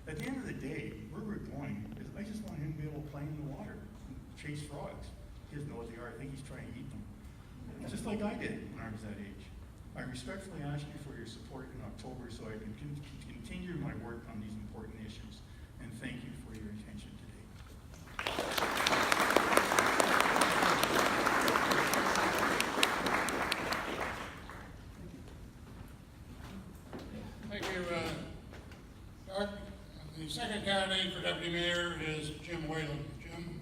At the end of the day, where we're going is I just want him to be able to play in the water and chase frogs. He doesn't know what they are. I think he's trying to eat them. Just like I did when I was that age. I respectfully ask you for your support in October so I can continue my work on these important issues. And thank you for your attention today. Thank you, Doug. The second candidate for deputy mayor is Jim Whalen. Jim?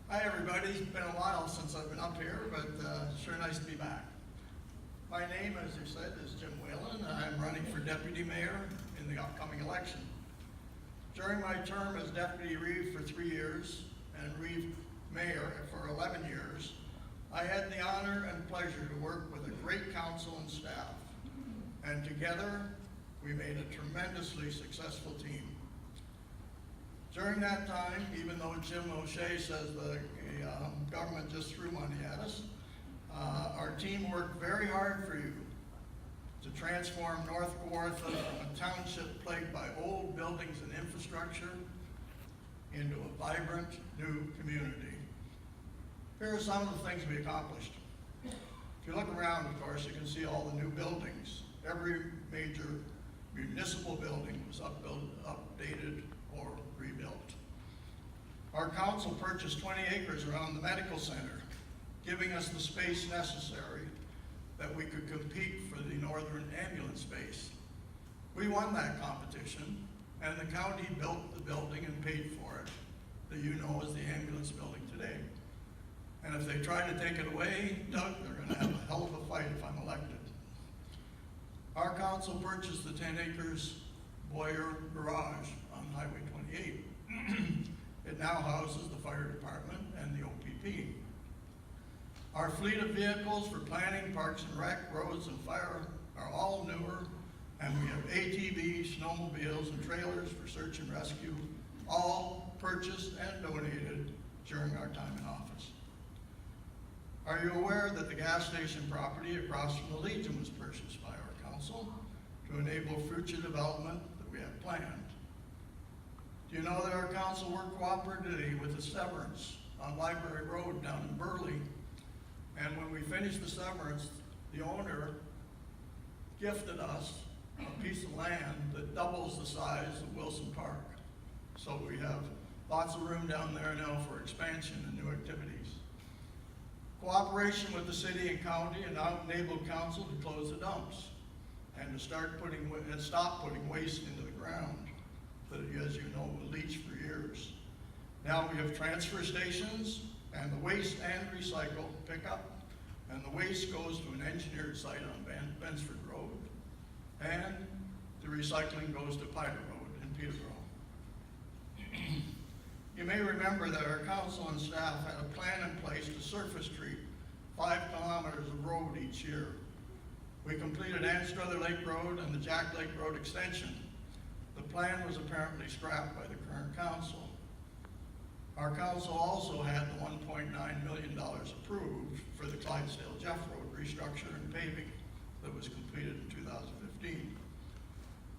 Hi everybody, it's been a while since I've been up here, but sure nice to be back. My name, as you said, is Jim Whalen, and I'm running for deputy mayor in the upcoming election. During my term as deputy reeve for 3 years and reeve mayor for 11 years, I had the honor and pleasure to work with a great council and staff, and together we made a tremendously successful team. During that time, even though Jim O'Shea says the government just threw money at us, our team worked very hard for you to transform North Kawartha from a township plagued by old buildings and infrastructure into a vibrant new community. Here are some of the things we accomplished. If you look around, of course, you can see all the new buildings. Every major municipal building was updated or rebuilt. Our council purchased 20 acres around the medical center, giving us the space necessary that we could compete for the northern ambulance space. We won that competition, and the county built the building and paid for it that you know as the ambulance building today. And if they try to take it away, Doug, they're gonna have a hell of a fight if I'm elected. Our council purchased the 10 acres Boyer Garage on Highway 28. It now houses the fire department and the OPP. Our fleet of vehicles for planning, parks and rec, roads and fire are all newer, and we have ATVs, snowmobiles, and trailers for search and rescue, all purchased and donated during our time in office. Are you aware that the gas station property across from the Legion was purchased by our council to enable future development that we have planned? Do you know that our council worked cooperatively with the Severance on Library Road down in Burley? And when we finished the Severance, the owner gifted us a piece of land that doubles the size of Wilson Park. So we have lots of room down there now for expansion and new activities. Cooperation with the city and county and now enabled council to close the dumps and to start putting and stop putting waste into the ground that, as you know, will leach for years. Now we have transfer stations, and the waste and recycle pick up, and the waste goes to an engineered site on Bensford Road, and the recycling goes to Pilot Road in Peterborough. You may remember that our council and staff had a plan in place to surface treat 5 kilometers of road each year. We completed Anstruther Lake Road and the Jack Lake Road extension. The plan was apparently scrapped by the current council. Our council also had the $1.9 million approved for the Clydesdale Jeff Road restructure and paving that was completed in 2015.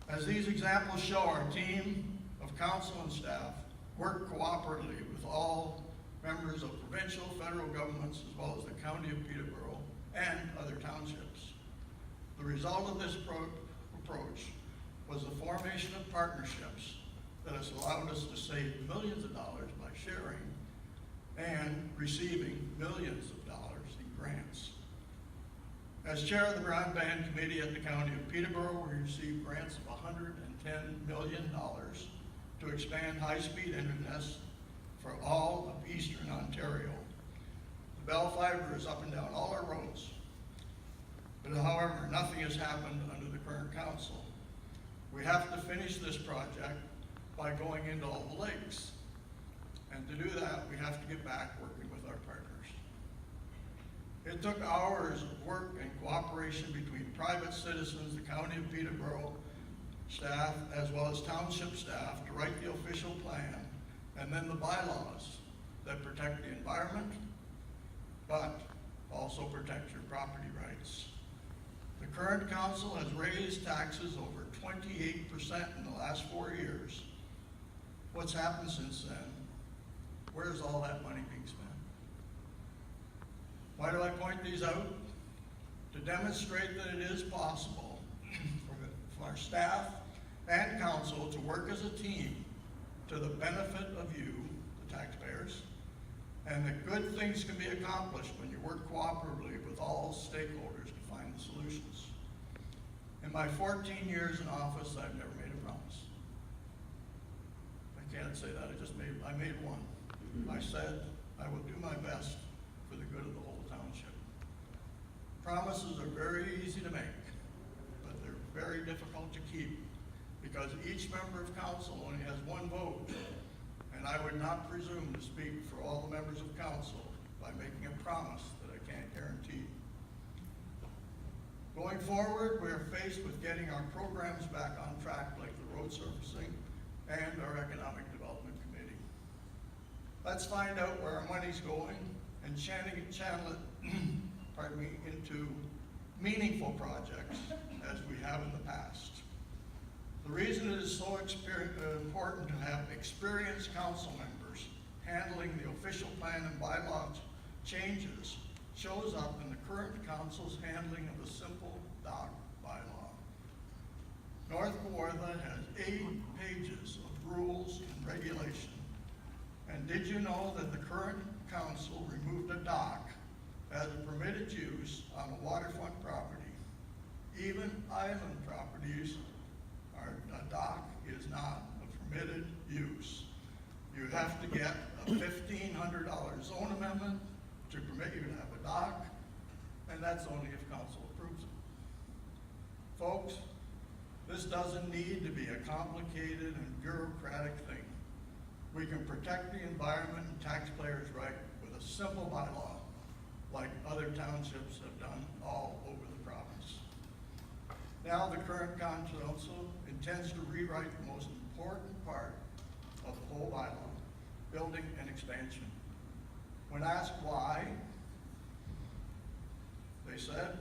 As these examples show, our team of council and staff work cooperatively with all members of provincial, federal governments, as well as the County of Peterborough and other townships. The result of this approach was the formation of partnerships that has allowed us to save millions of dollars by sharing and receiving millions of dollars in grants. As chair of the broadband committee at the County of Peterborough, we received grants of $110 million to expand high-speed internet for all of eastern Ontario. The bell fiber is up and down all our roads. But however, nothing has happened under the current council. We have to finish this project by going into all the lakes. And to do that, we have to get back working with our partners. It took hours of work and cooperation between private citizens, the County of Peterborough staff, as well as township staff to write the official plan and then the bylaws that protect the environment, but also protect your property rights. The current council has raised taxes over 28% in the last 4 years. What's happened since then? Where's all that money being spent? Why do I point these out? To demonstrate that it is possible for our staff and council to work as a team to the benefit of you, the taxpayers, and that good things can be accomplished when you work cooperatively with all stakeholders to find the solutions. In my 14 years in office, I've never made a promise. I can't say that, I made one. I said I will do my best for the good of the whole township. Promises are very easy to make, but they're very difficult to keep because each member of council only has one vote, and I would not presume to speak for all the members of council by making a promise that I can't guarantee. Going forward, we are faced with getting our programs back on track, like the road surfacing and our economic development committee. Let's find out where our money's going and channel it into meaningful projects as we have in the past. The reason it is so important to have experienced council members handling the official plan and bylaws changes shows up in the current council's handling of the simple dock bylaw. North Kawartha has 8 pages of rules and regulation. And did you know that the current council removed a dock as a permitted use on a waterfront property? Even island properties, a dock is not a permitted use. You have to get a $1,500 zone amendment to permit you to have a dock, and that's only if council approves it. Folks, this doesn't need to be a complicated and bureaucratic thing. We can protect the environment and taxpayers' right with a simple bylaw, like other townships have done all over the province. Now the current council intends to rewrite the most important part of the whole bylaw, building and expansion. When asked why, they said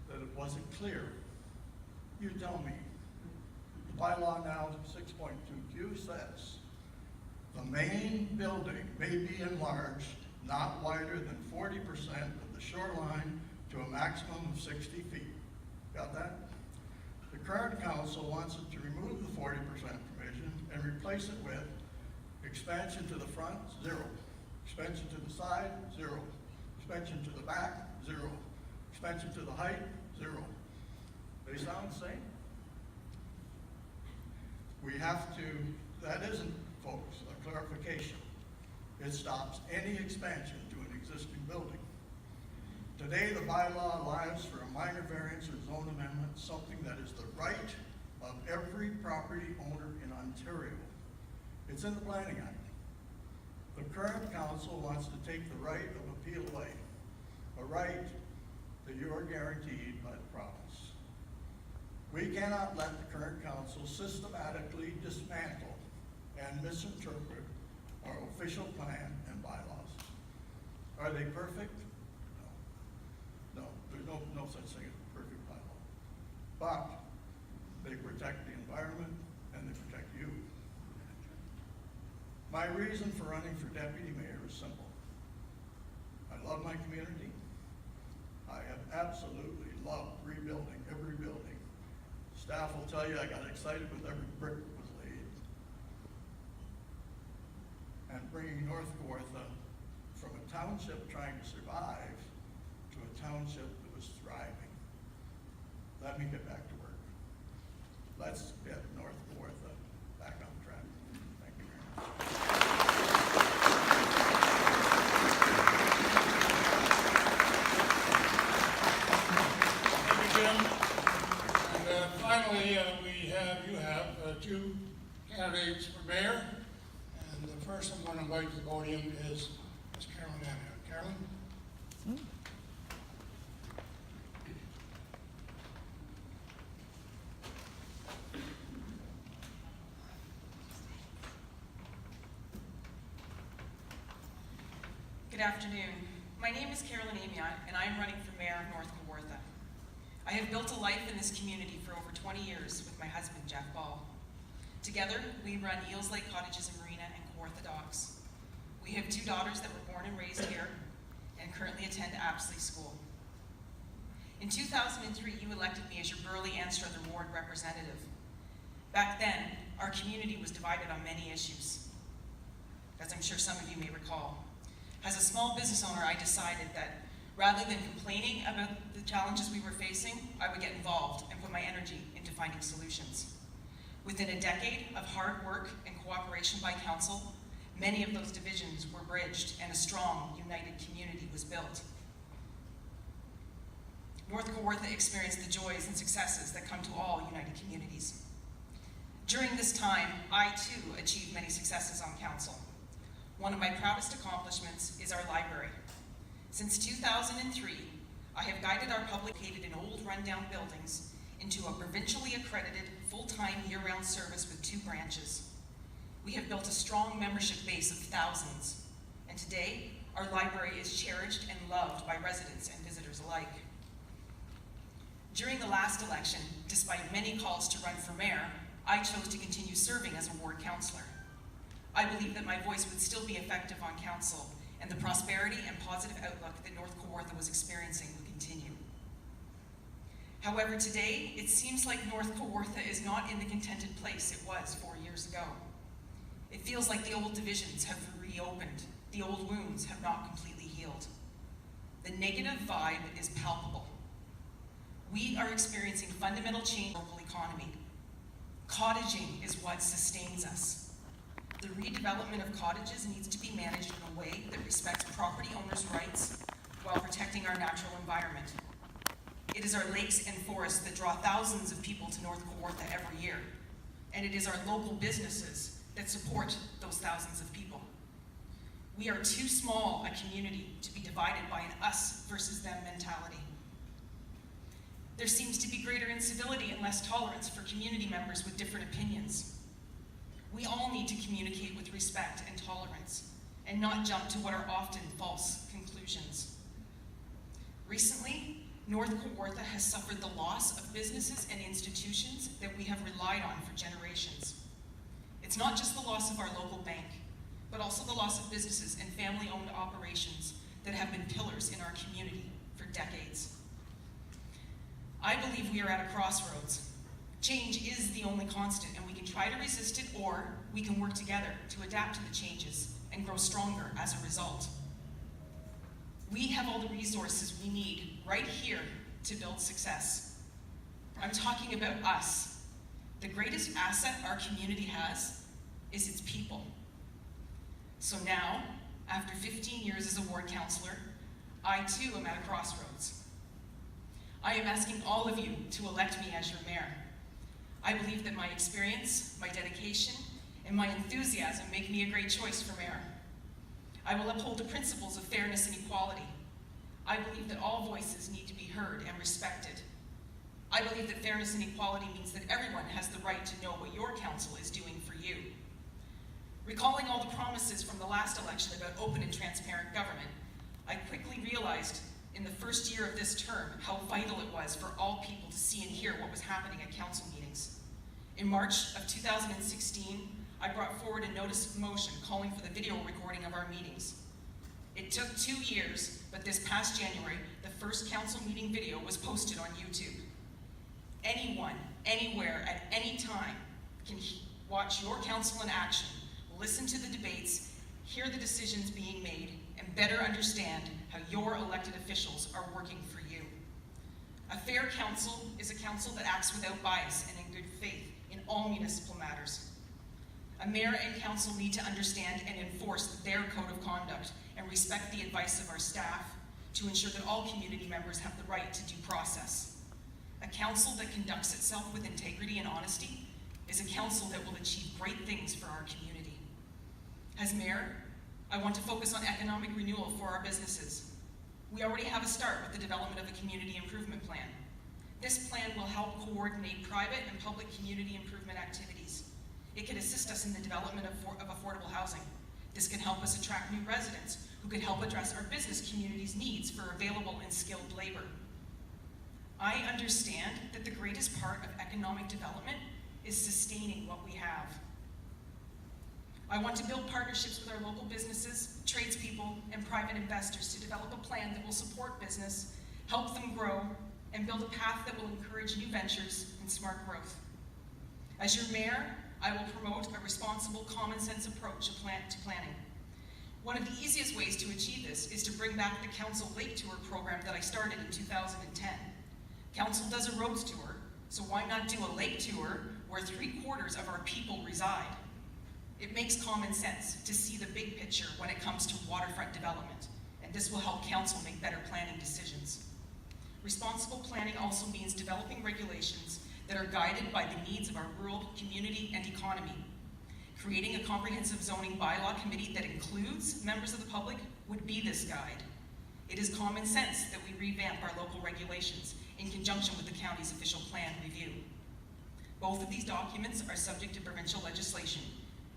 that it wasn't clear. You tell me. The bylaw now 6.2Q says, the main building may be enlarged not wider than 40% of the shoreline to a maximum of 60 feet. Got that? The current council wants it to remove the 40% provision and replace it with expansion to the front, 0. Expansion to the side, 0. Expansion to the back, 0. Expansion to the height, 0. They sound the same? We have to, that isn't, folks, a clarification. It stops any expansion to an existing building. Today, the bylaw allows for a minor variance or zone amendment, something that is the right of every property owner in Ontario. It's in the Planning Act. The current council wants to take the right of appeal away, a right that you are guaranteed by the province. We cannot let the current council systematically dismantle and misinterpret our official plan and bylaws. Are they perfect? No. No, there's no such thing as a perfect bylaw. But they protect the environment and they protect you. My reason for running for deputy mayor is simple. I love my community. I have absolutely loved rebuilding every building. Staff will tell you I got excited with every brick that was laid. And bringing North Kawartha from a township trying to survive to a township that was thriving. Let me get back to work. Let's get North Kawartha back on track. Thank you very much. Thank you, Jim. And finally, you have two candidates for mayor. And the first I'm going to invite to the podium is Ms. Carolyn Amiot. Carolyn? Good afternoon. My name is Carolyn Amiot, and I am running for mayor of North Kawartha. I have built a life in this community for over 20 years with my husband, Jeff Ball. Together, we run Eels Lake Cottages and Marina and Kawartha Docks. We have two daughters that were born and raised here and currently attend Apsley School. In 2003, you elected me as your Burley Anstruther Ward representative. Back then, our community was divided on many issues, as I'm sure some of you may recall. As a small business owner, I decided that rather than complaining about the challenges we were facing, I would get involved and put my energy into finding solutions. Within a decade of hard work and cooperation by council, many of those divisions were bridged and a strong, united community was built. North Kawartha experienced the joys and successes that come to all united communities. During this time, I too achieved many successes on council. One of my proudest accomplishments is our library. Since 2003, I have guided our public located in old rundown buildings into a provincially accredited full-time year-round service with 2 branches. We have built a strong membership base of thousands, and today our library is cherished and loved by residents and visitors alike. During the last election, despite many calls to run for mayor, I chose to continue serving as a ward councillor. I believe that my voice would still be effective on council, and the prosperity and positive outlook that North Kawartha was experiencing would continue. However, today, it seems like North Kawartha is not in the contented place it was 4 years ago. It feels like the old divisions have reopened. The old wounds have not completely healed. The negative vibe is palpable. We are experiencing fundamental change in the local economy. Cottaging is what sustains us. The redevelopment of cottages needs to be managed in a way that respects property owners' rights while protecting our natural environment. It is our lakes and forests that draw thousands of people to North Kawartha every year, and it is our local businesses that support those thousands of people. We are too small a community to be divided by an us versus them mentality. There seems to be greater incivility and less tolerance for community members with different opinions. We all need to communicate with respect and tolerance, and not jump to what are often false conclusions. Recently, North Kawartha has suffered the loss of businesses and institutions that we have relied on for generations. It's not just the loss of our local bank, but also the loss of businesses and family-owned operations that have been pillars in our community for decades. I believe we are at a crossroads. Change is the only constant, and we can try to resist it, or we can work together to adapt to the changes and grow stronger as a result. We have all the resources we need right here to build success. I'm talking about us. The greatest asset our community has is its people. So now, after 15 years as a ward councillor, I too am at a crossroads. I am asking all of you to elect me as your mayor. I believe that my experience, my dedication, and my enthusiasm make me a great choice for mayor. I will uphold the principles of fairness and equality. I believe that all voices need to be heard and respected. I believe that fairness and equality means that everyone has the right to know what your council is doing for you. Recalling all the promises from the last election about open and transparent government, I quickly realized in the first year of this term how vital it was for all people to see and hear what was happening at council meetings. In March of 2016, I brought forward a notice of motion calling for the video recording of our meetings. It took 2 years, but this past January, the first council meeting video was posted on YouTube. Anyone, anywhere, at any time can watch your council in action, listen to the debates, hear the decisions being made, and better understand how your elected officials are working for you. A fair council is a council that acts without bias and in good faith in all municipal matters. A mayor and council need to understand and enforce their code of conduct and respect the advice of our staff to ensure that all community members have the right to due process. A council that conducts itself with integrity and honesty is a council that will achieve great things for our community. As mayor, I want to focus on economic renewal for our businesses. We already have a start with the development of a community improvement plan. This plan will help coordinate private and public community improvement activities. It can assist us in the development of affordable housing. This can help us attract new residents who can help address our business community's needs for available and skilled labor. I understand that the greatest part of economic development is sustaining what we have. I want to build partnerships with our local businesses, tradespeople, and private investors to develop a plan that will support business, help them grow, and build a path that will encourage new ventures and smart growth. As your mayor, I will promote a responsible, common sense approach to planning. One of the easiest ways to achieve this is to bring back the Council Lake Tour program that I started in 2010. Council does a roads tour, so why not do a lake tour where 3/4 of our people reside? It makes common sense to see the big picture when it comes to waterfront development, and this will help council make better planning decisions. Responsible planning also means developing regulations that are guided by the needs of our rural community and economy. Creating a comprehensive zoning bylaw committee that includes members of the public would be this guide. It is common sense that we revamp our local regulations in conjunction with the county's official plan review. Both of these documents are subject to provincial legislation,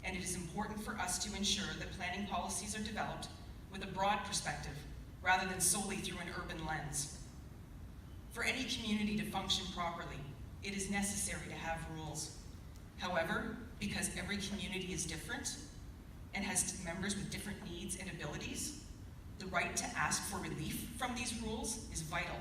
and it is important for us to ensure that planning policies are developed with a broad perspective rather than solely through an urban lens. For any community to function properly, it is necessary to have rules. However, because every community is different and has members with different needs and abilities, the right to ask for relief from these rules is vital.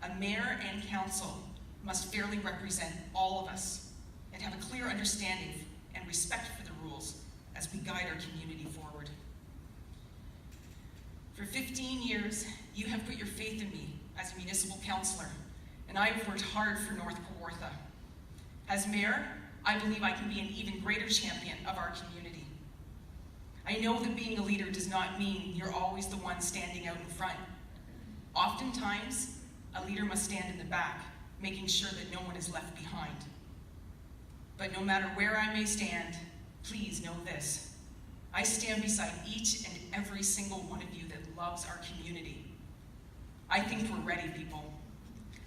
A mayor and council must fairly represent all of us and have a clear understanding and respect for the rules as we guide our community forward. For 15 years, you have put your faith in me as a municipal councillor, and I have worked hard for North Kawartha. As mayor, I believe I can be an even greater champion of our community. I know that being a leader does not mean you're always the one standing out in front. Oftentimes, a leader must stand in the back, making sure that no one is left behind. But no matter where I may stand, please know this: I stand beside each and every single one of you that loves our community. I think we're ready, people.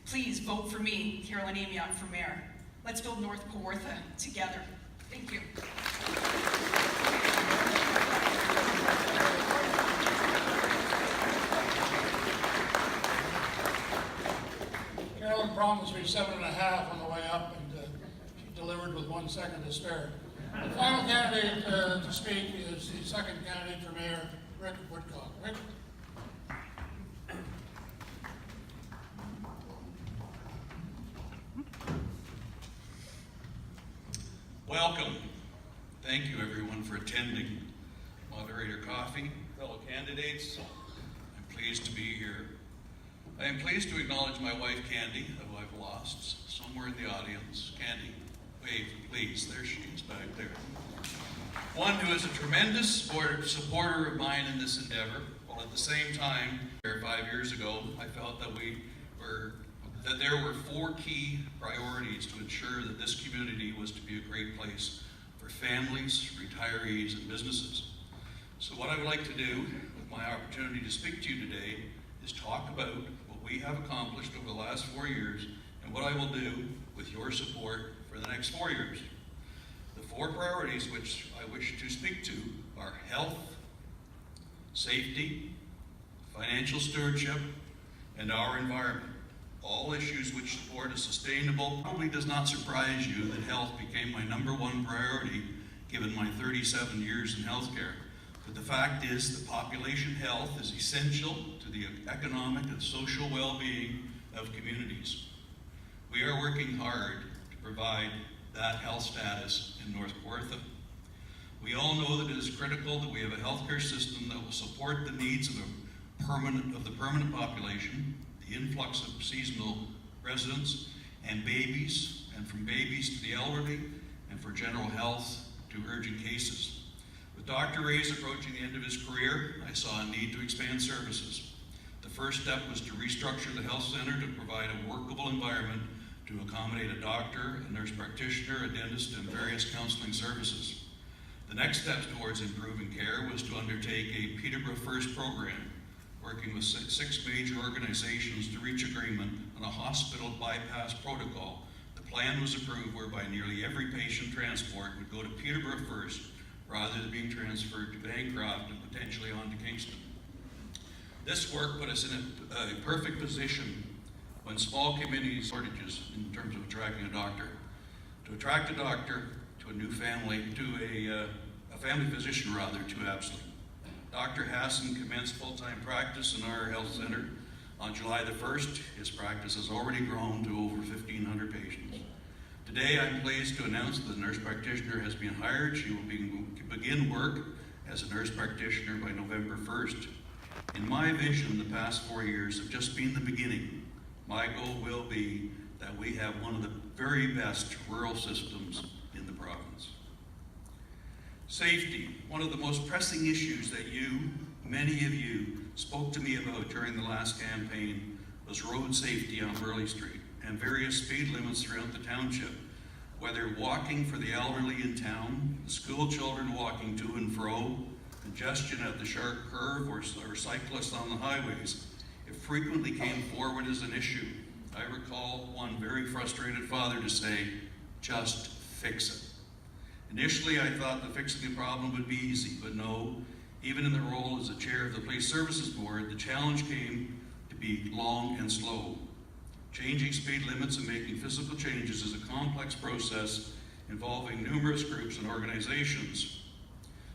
Please vote for me, Carolyn Amiot, for mayor. Let's build North Kawartha together. Thank you. Carolyn promised me 7.5 on the way up, and she delivered with 1 second to spare. The final candidate to speak is the second candidate for mayor, Rick Woodcock. Rick? Welcome. Thank you everyone for attending. Moderator Coffey, fellow candidates, I'm pleased to be here. I am pleased to acknowledge my wife Candy, who I've lost somewhere in the audience. Candy, wave please, there she is back there. One who is a tremendous supporter of mine in this endeavor, while at the same time, 5 years ago, I felt that there were 4 key priorities to ensure that this community was to be a great place for families, retirees, and businesses. So what I would like to do with my opportunity to speak to you today is talk about what we have accomplished over the last 4 years and what I will do with your support for the next 4 years. The four priorities which I wish to speak to are health, safety, financial stewardship, and our environment. All issues which support a sustainable. Probably does not surprise you that health became my #1 priority given my 37 years in healthcare. But the fact is that population health is essential to the economic and social well-being of communities. We are working hard to provide that health status in North Kawartha. We all know that it is critical that we have a healthcare system that will support the needs of the permanent population, the influx of seasonal residents, and babies, and from babies to the elderly, and for general health to urgent cases. With Dr. Ray's approaching the end of his career, I saw a need to expand services. The first step was to restructure the health center to provide a workable environment to accommodate a doctor, a nurse practitioner, a dentist, and various counseling services. The next step towards improving care was to undertake a Peterborough First program, working with six major organizations to reach agreement on a hospital bypass protocol. The plan was approved whereby nearly every patient transport would go to Peterborough First rather than being transferred to Bancroft and potentially on to Kingston. This work put us in a perfect position when small communities shortages in terms of attracting a doctor. To attract a doctor to a new family, to a family physician rather, to Apsley. Dr. Hassan commenced full-time practice in our health center on July the 1st. His practice has already grown to over 1,500 patients. Today, I'm pleased to announce that the nurse practitioner has been hired. She will begin work as a nurse practitioner by November 1st. In my vision, the past 4 years have just been the beginning. My goal will be that we have one of the very best rural systems in the province. Safety, one of the most pressing issues that many of you, spoke to me about during the last campaign was road safety on Burleigh Street and various speed limits throughout the township. Whether walking for the elderly in town, school children walking to and fro, congestion at the sharp curve, or cyclists on the highways, it frequently came forward as an issue. I recall one very frustrated father to say, "Just fix it." Initially, I thought that fixing the problem would be easy, but no, even in the role as the chair of the Police Services Board, the challenge came to be long and slow. Changing speed limits and making physical changes is a complex process involving numerous groups and organizations.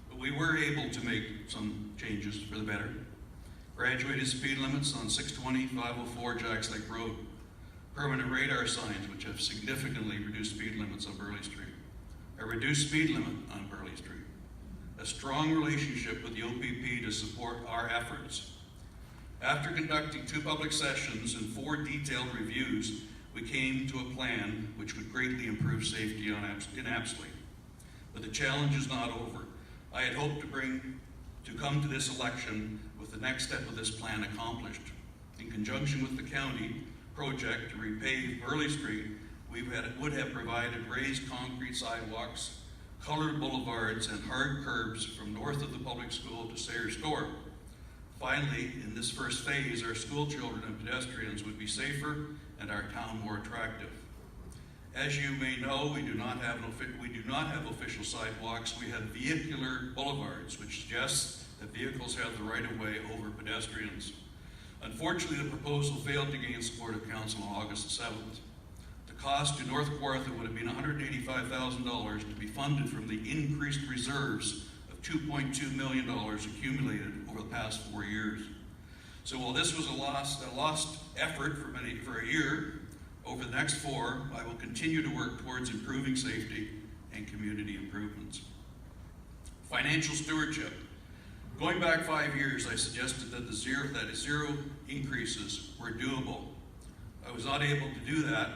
But we were able to make some changes for the better. Graduated speed limits on 620, 504 Jacks Lake Road. Permanent radar signs which have significantly reduced speed limits on Burleigh Street. A reduced speed limit on Burleigh Street. A strong relationship with the OPP to support our efforts. After conducting 2 public sessions and 4 detailed reviews, we came to a plan which would greatly improve safety in Apsley. But the challenge is not over. I had hoped to come to this election with the next step of this plan accomplished. In conjunction with the county project to repave Burleigh Street, we would have provided raised concrete sidewalks, colored boulevards, and hard curbs from north of the public school to Sayers Store. Finally, in this first phase, our school children and pedestrians would be safer and our town more attractive. As you may know, we do not have official sidewalks. We have vehicular boulevards, which suggests that vehicles have the right of way over pedestrians. Unfortunately, the proposal failed to gain support of council on August 7th. The cost to North Kawartha would have been $185,000 to be funded from the increased reserves of $2.2 million accumulated over the past 4 years. So while this was a lost effort for a year, over the next 4, I will continue to work towards improving safety and community improvements. Financial stewardship. Going back 5 years, I suggested that zero increases were doable. I was not able to do that,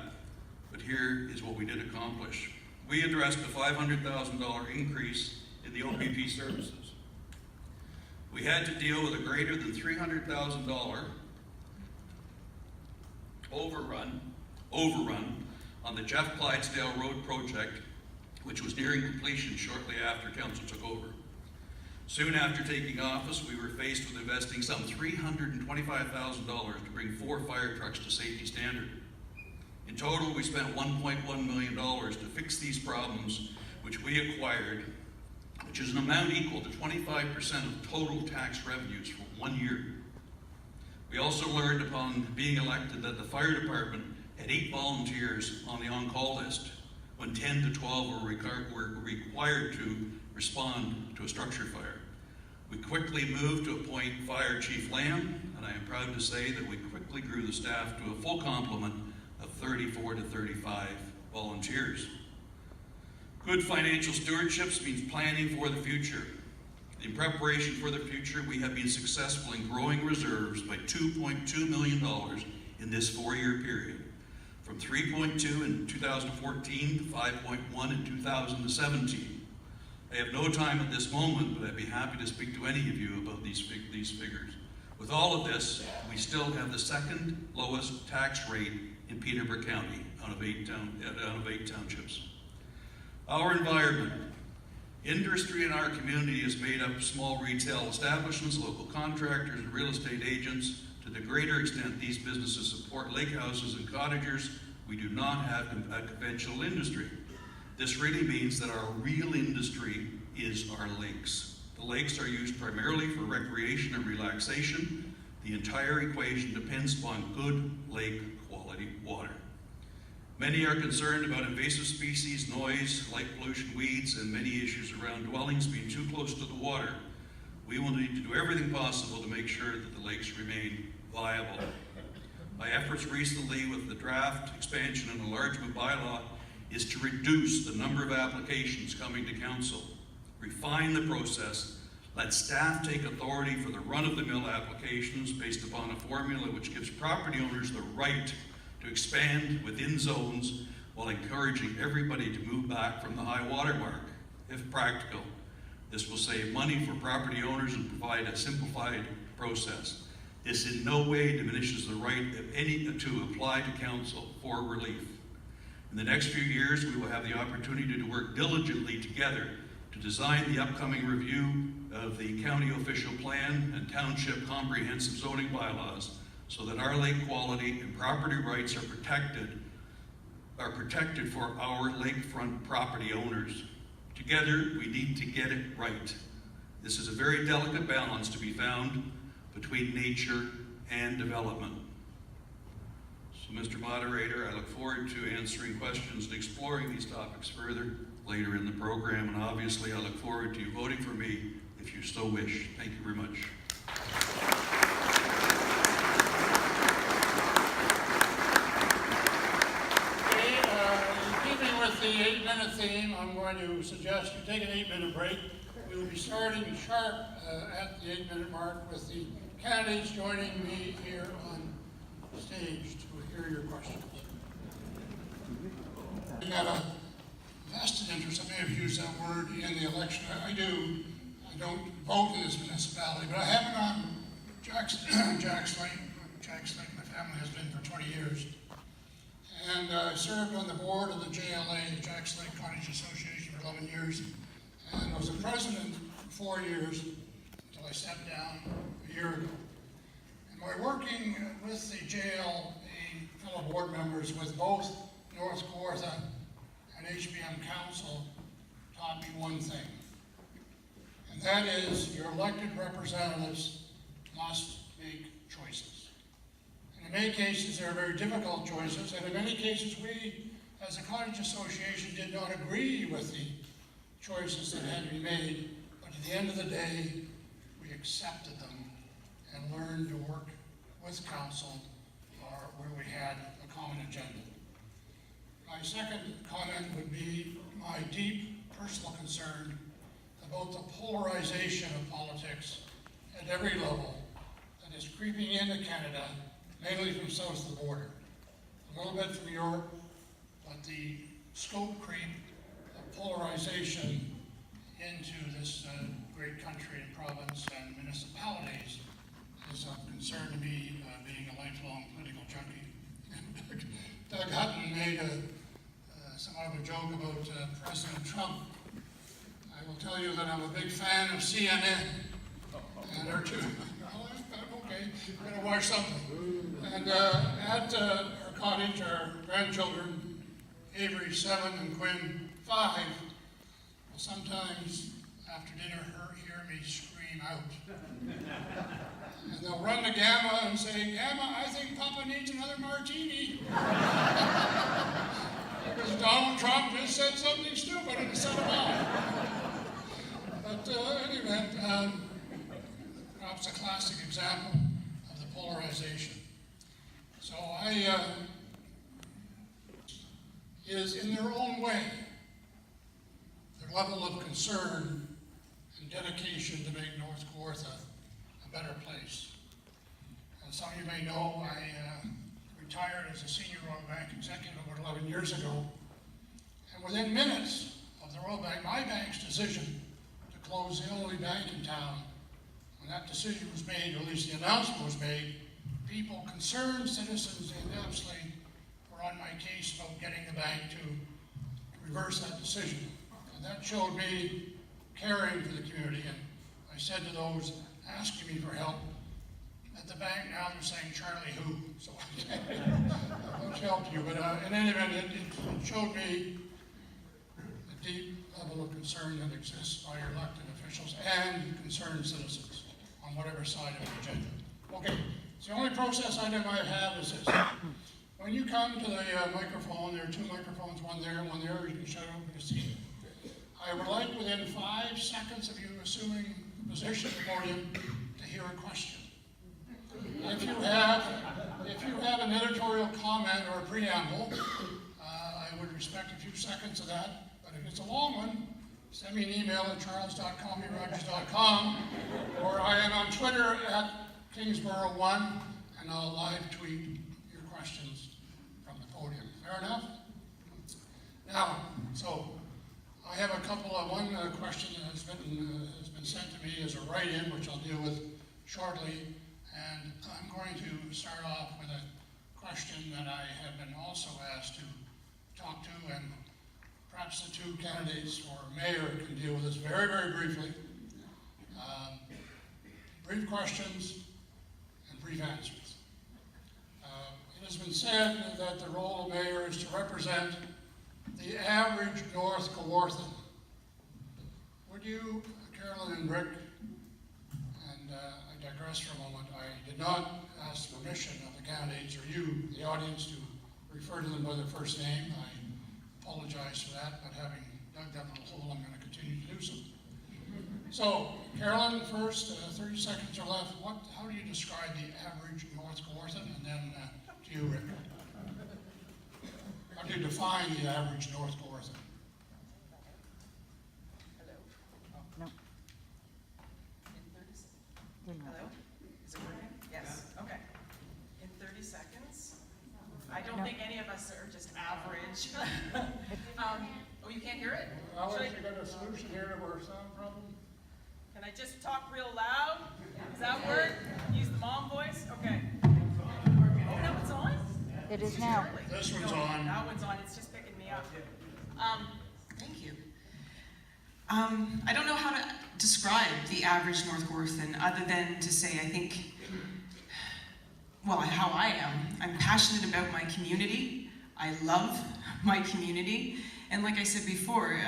but here is what we did accomplish. We addressed a $500,000 increase in the OPP services. We had to deal with a greater than $300,000 overrun on the Jeff Clydesdale Road project, which was nearing completion shortly after council took over. Soon after taking office, we were faced with investing some $325,000 to bring 4 fire trucks to safety standard. In total, we spent $1.1 million to fix these problems, which we acquired, which is an amount equal to 25% of total tax revenues for 1 year. We also learned upon being elected that the fire department had 8 volunteers on the on-call list, when 10 to 12 were required to respond to a structure fire. We quickly moved to appoint Fire Chief Lamb, and I am proud to say that we quickly grew the staff to a full complement of 34 to 35 volunteers. Good financial stewardship means planning for the future. In preparation for the future, we have been successful in growing reserves by $2.2 million in this 4-year period, from 3.2 in 2014 to 5.1 in 2017. I have no time at this moment, but I'd be happy to speak to any of you about these figures. With all of this, we still have the second lowest tax rate in Peterborough County out of 8 townships. Our environment. Industry in our community is made up of small retail establishments, local contractors, and real estate agents. To the greater extent these businesses support lake houses and cottagers, we do not have a conventional industry. This really means that our real industry is our lakes. The lakes are used primarily for recreation and relaxation. The entire equation depends upon good lake quality water. Many are concerned about invasive species, noise, light pollution, weeds, and many issues around dwellings being too close to the water. We will need to do everything possible to make sure that the lakes remain viable. My efforts recently with the draft, expansion, and enlargement bylaw is to reduce the number of applications coming to council, refine the process, let staff take authority for the run-of-the-mill applications based upon a formula which gives property owners the right to expand within zones while encouraging everybody to move back from the high water mark, if practical. This will save money for property owners and provide a simplified process. This in no way diminishes the right of any to apply to council for relief. In the next few years, we will have the opportunity to work diligently together to design the upcoming review of the county official plan and township comprehensive zoning bylaws so that our lake quality and property rights are protected for our lakefront property owners. Together, we need to get it right. This is a very delicate balance to be found between nature and development. So, Mr. Moderator, I look forward to answering questions and exploring these topics further later in the program, and obviously I look forward to you voting for me if you so wish. Thank you very much. In keeping with the 8-minute theme, I'm going to suggest you take an 8-minute break. We will be starting sharp at the 8-minute mark with the candidates joining me here on stage to hear your questions. We have a vested interest, I may have used that word in the election. I do. I don't vote in this municipality, but I have been on Jack's Lake. My family has been for 20 years. And I served on the board of the JLA, the Jack's Lake Cottage Association, for 11 years. And I was the president for 4 years until I stepped down a year ago. And by working with the JLA fellow board members with both North Kawartha and HBM Council taught me one thing. And that is your elected representatives must make choices. And in many cases, they're very difficult choices, and in many cases, we, as a cottage association, did not agree with the choices that had to be made, but at the end of the day, we accepted them and learned to work with council where we had a common agenda. My second comment would be my deep personal concern about the polarization of politics at every level that is creeping into Canada, mainly from south of the border. A little bit from Europe, but the scope creep of polarization into this great country and province and municipalities is of concern to me, being a lifelong political junkie. Doug Hutton made somewhat of a joke about President Trump. I will tell you that I'm a big fan of CNN. And they're too, okay, I'm gonna watch something. And at our cottage, our grandchildren, Avery 7 and Quinn 5, sometimes after dinner hear me scream out. And they'll run to Gamma and say, Gamma, I think Papa needs another martini. Because Donald Trump just said something stupid and set him off. But anyway, perhaps a classic example of the polarization. So is in their own way, their level of concern and dedication to make North Kawartha a better place. As some of you may know, I retired as a senior Royal Bank executive over 11 years ago, and within minutes of the Royal Bank, my bank's decision to close the only bank in town, when that decision was made, or at least the announcement was made, people, concerned citizens in Elmsley, were on my case about getting the bank to reverse that decision. And that showed me caring for the community, and I said to those asking me for help, at the bank now they're saying Charlie who, so I won't help you, but in any event, it showed me the deep level of concern that exists by your elected officials and concerned citizens on whatever side of the agenda. Okay, so the only process item I have is this. When you come to the microphone, there are two microphones, one there, you can shut up your seat. I would like within 5 seconds of you assuming the position of the podium to hear a question. If you have an editorial comment or a preamble, I would respect a few seconds of that. But if it's a long one, send me an email at charles.comrogers.com, or I am on Twitter at Kingsborough1, and I'll live tweet your questions from the podium. Fair enough? Now, so I have a couple of, one question that has been sent to me as a write-in, which I'll deal with shortly, and I'm going to start off with a question that I have been also asked to talk to, and perhaps the two candidates for mayor can deal with this very, very briefly. Brief questions and brief answers. It has been said that the role of mayor is to represent the average North Kawarthan. Would you, Carolyn and Rick, and I digress for a moment, I did not ask the permission of the candidates or you, the audience, to refer to them by their first name. I apologize for that, but having dug that little hole, I'm going to continue to do so. So, Carolyn, first, 30 seconds or left. How do you describe the average North Kawarthan? And then to you, Rick. How do you define the average North Kawarthan? Hello? No. In 30 seconds. Hello? Is it working? Yes. Okay. In 30 seconds. I don't think any of us are just average. Oh, you can't hear it? Alex, you got a solution here to our sound problem? Can I just talk real loud? Does that work? Use the mom voice? Okay. Oh, no, it's on? It is now. This one's on. That one's on. It's just picking me up. Thank you. I don't know how to describe the average North Kawarthan other than to say I think, well, how I am. I'm passionate about my community. I love my community. And like I said before,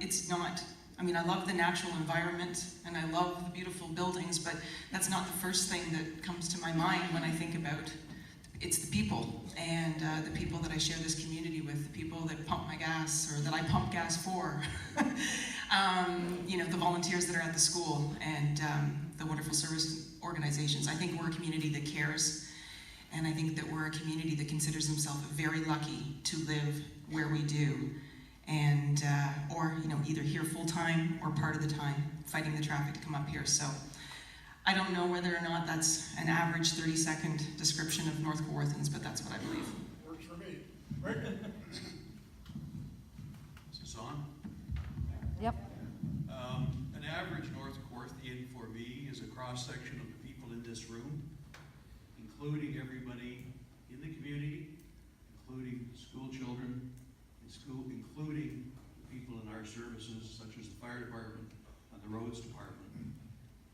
it's not, I mean, I love the natural environment and I love the beautiful buildings, but that's not the first thing that comes to my mind when I think about it's the people and the people that I share this community with, the people that pump my gas or that I pump gas for. You know, the volunteers that are at the school and the wonderful service organizations. I think we're a community that cares, and I think that we're a community that considers themselves very lucky to live where we do, and or you know, either here full time or part of the time fighting the traffic to come up here. So I don't know whether or not that's an average 30-second description of North Kawarthans, but that's what I believe. Works for me. Rick? Is this on? Yep. An average North Kawarthian for me is a cross-section of the people in this room, including everybody in the community, including school children, including the people in our services, such as the fire department and the roads department.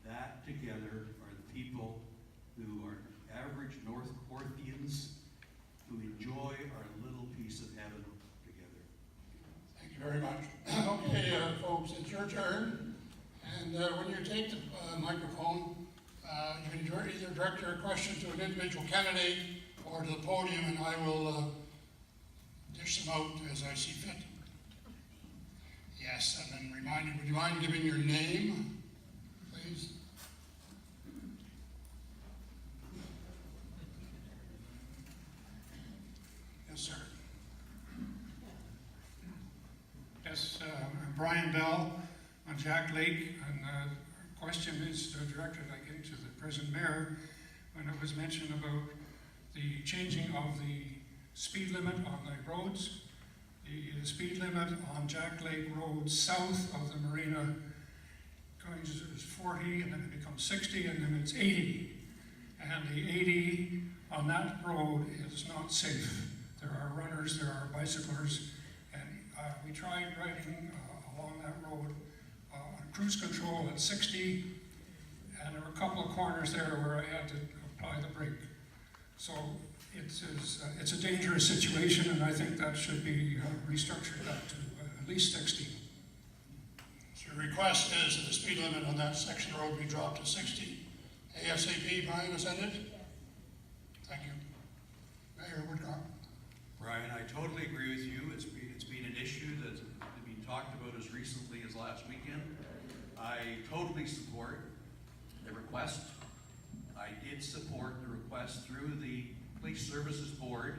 That together are the people who are average North Kawarthians who enjoy our little piece of heaven together. Thank you very much. Okay, folks, it's your adjourn. And when you take the microphone, you can either direct your question to an individual candidate or to the podium, and I will dish them out as I see fit. Yes, and then would you mind giving your name, please? Yes, sir. Yes, Brian Bell on Jack Lake, and the question is directed again to the present mayor when it was mentioned about the changing of the speed limit on the roads. The speed limit on Jack Lake Road south of the marina going is 40, and then it becomes 60, and then it's 80. And the 80 on that road is not safe. There are runners, there are bicyclers, and we tried riding along that road on cruise control at 60, and there were a couple of corners there where I had to apply the brake. So it's a dangerous situation, and I think that should be restructured back to at least 60. So your request is that the speed limit on that section of road be dropped to 60. ASAP, Brian, is that it? Thank you. Mayor Woodcock. Brian, I totally agree with you. It's been an issue that's been talked about as recently as last weekend. I totally support the request. I did support the request through the Police Services Board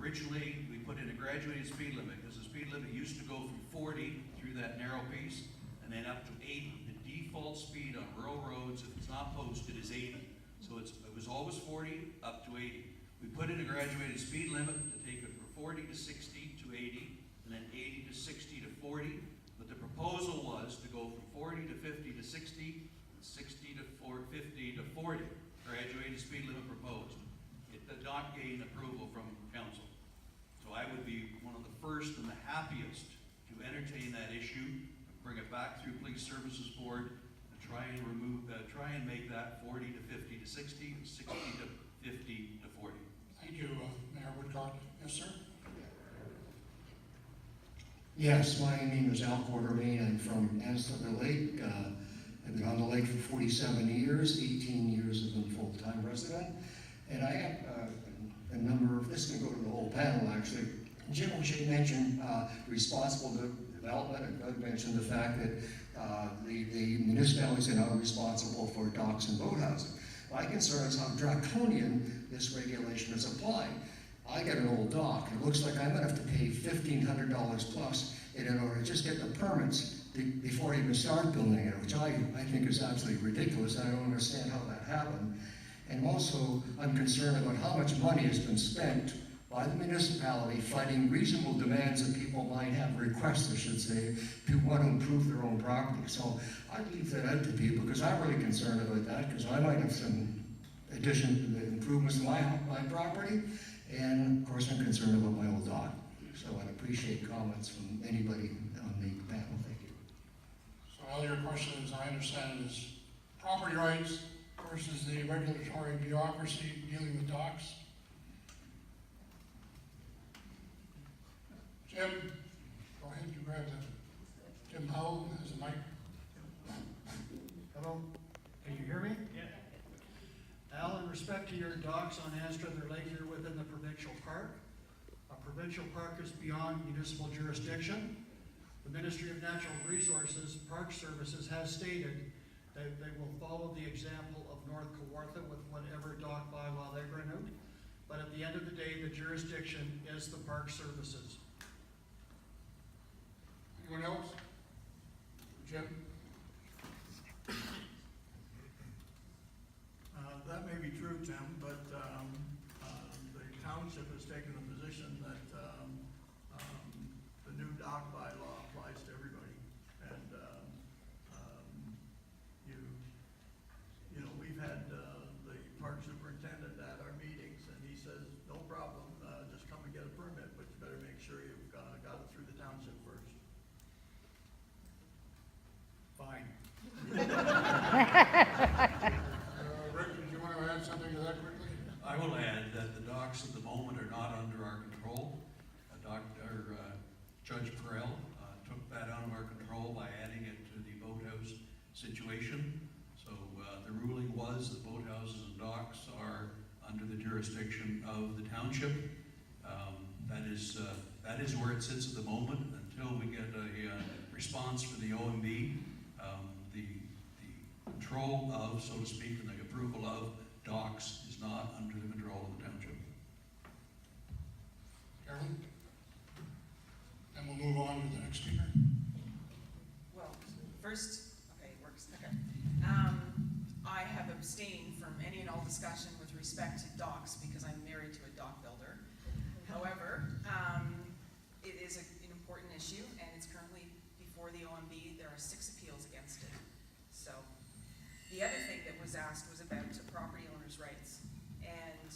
originally we put in a graduated speed limit because the speed limit used to go from 40 through that narrow piece and then up to 80. The default speed on rural roads, if it's not posted, is 80. So it was always 40 up to 80. We put in a graduated speed limit to take it from 40 to 60 to 80, and then 80 to 60 to 40. But the proposal was to go from 40 to 50 to 60, 60 to 50 to 40. Graduated speed limit proposed. It did not gain approval from council. So I would be one of the first and the happiest to entertain that issue, bring it back through Police Services Board, and try and make that 40 to 50 to 60, 60 to 50 to 40. Thank you, Mayor Woodcock. Yes, sir. Yes, my name is Al Quartermain. I'm from Anstler Lake. I've been on the lake for 47 years, 18 years as a full-time resident. And I have a number of, this can go to the whole panel actually. Jim O'Shea mentioned responsible development, and Doug mentioned the fact that the municipalities are now responsible for docks and boathousing. My concern is how draconian this regulation is applied. I get an old dock. It looks like I'm going to have to pay $1,500 plus in order to just get the permits before I even start building it, which I think is absolutely ridiculous. I don't understand how that happened. And also, I'm concerned about how much money has been spent by the municipality fighting reasonable demands that people might have, requests, I should say, to want to improve their own property. So I leave that out to people because I'm really concerned about that because I might have some addition to the improvements to my property. And of course, I'm concerned about my old dock. So I'd appreciate comments from anybody on the panel. Thank you. So all your questions, I understand, is property rights versus the regulatory bureaucracy dealing with docks. Jim, go ahead, you grab the, Jim Howell has a mic. Hello, can you hear me? Yeah. Al, in respect to your docks on Anstruther Lake, you're within the provincial park. A provincial park is beyond municipal jurisdiction. The Ministry of Natural Resources, Park Services has stated that they will follow the example of North Kawartha with whatever dock bylaw they bring out. But at the end of the day, the jurisdiction is the Park Services. Anyone else? Jim? That may be true, Tim, but the township has taken a position that the new dock bylaw applies to everybody. And you know, we've had the park superintendent at our meetings, and he says, no problem, just come and get a permit, but you better make sure you've got it through the township first. Fine. Rick, did you want to add something to that quickly? I will add that the docks at the moment are not under our control. Judge Perel took took that out of our control by adding it to the boathouse situation. So the ruling was the boathouses and docks are under the jurisdiction of the township. That is where it sits at the moment until we get a response from the OMB. The control of, so to speak, and the approval of docks is not under the control of the township. Carolyn? Then we'll move on to the next speaker. Well, first, okay, it works, okay. I have abstained from any and all discussion with respect to docks because I'm married to a dock builder. However, it is an important issue and it's currently before the OMB. There are 6 appeals against it. So, the other thing that was asked was about property owners' rights. And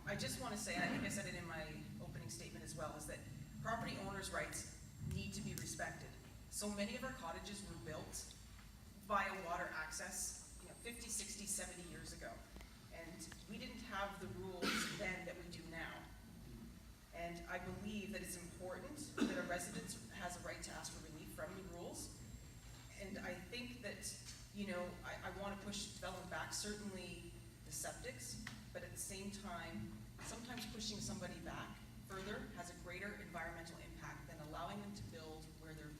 I just want to say, and I think I said it in my opening statement as well, is that property owners' rights need to be respected. So many of our cottages were built via water access, 50, 60, 70 years ago. And we didn't have the rules then that we do now. And I believe that it's important that a resident has a right to ask for relief from the rules. And I think that, I want to push development back, certainly the septics, but at the same time, sometimes pushing somebody back further has a greater environmental impact than allowing them to build where their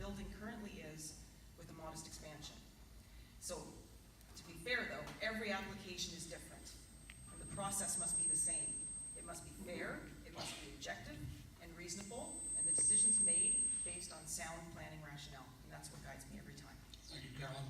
building currently is with a modest expansion. So, to be fair though, every application is different, and the process must be the same. It must be fair, it must be objective and reasonable, and the decisions made based on sound planning rationale, and that's what guides me every time. Thank you, Carolyn.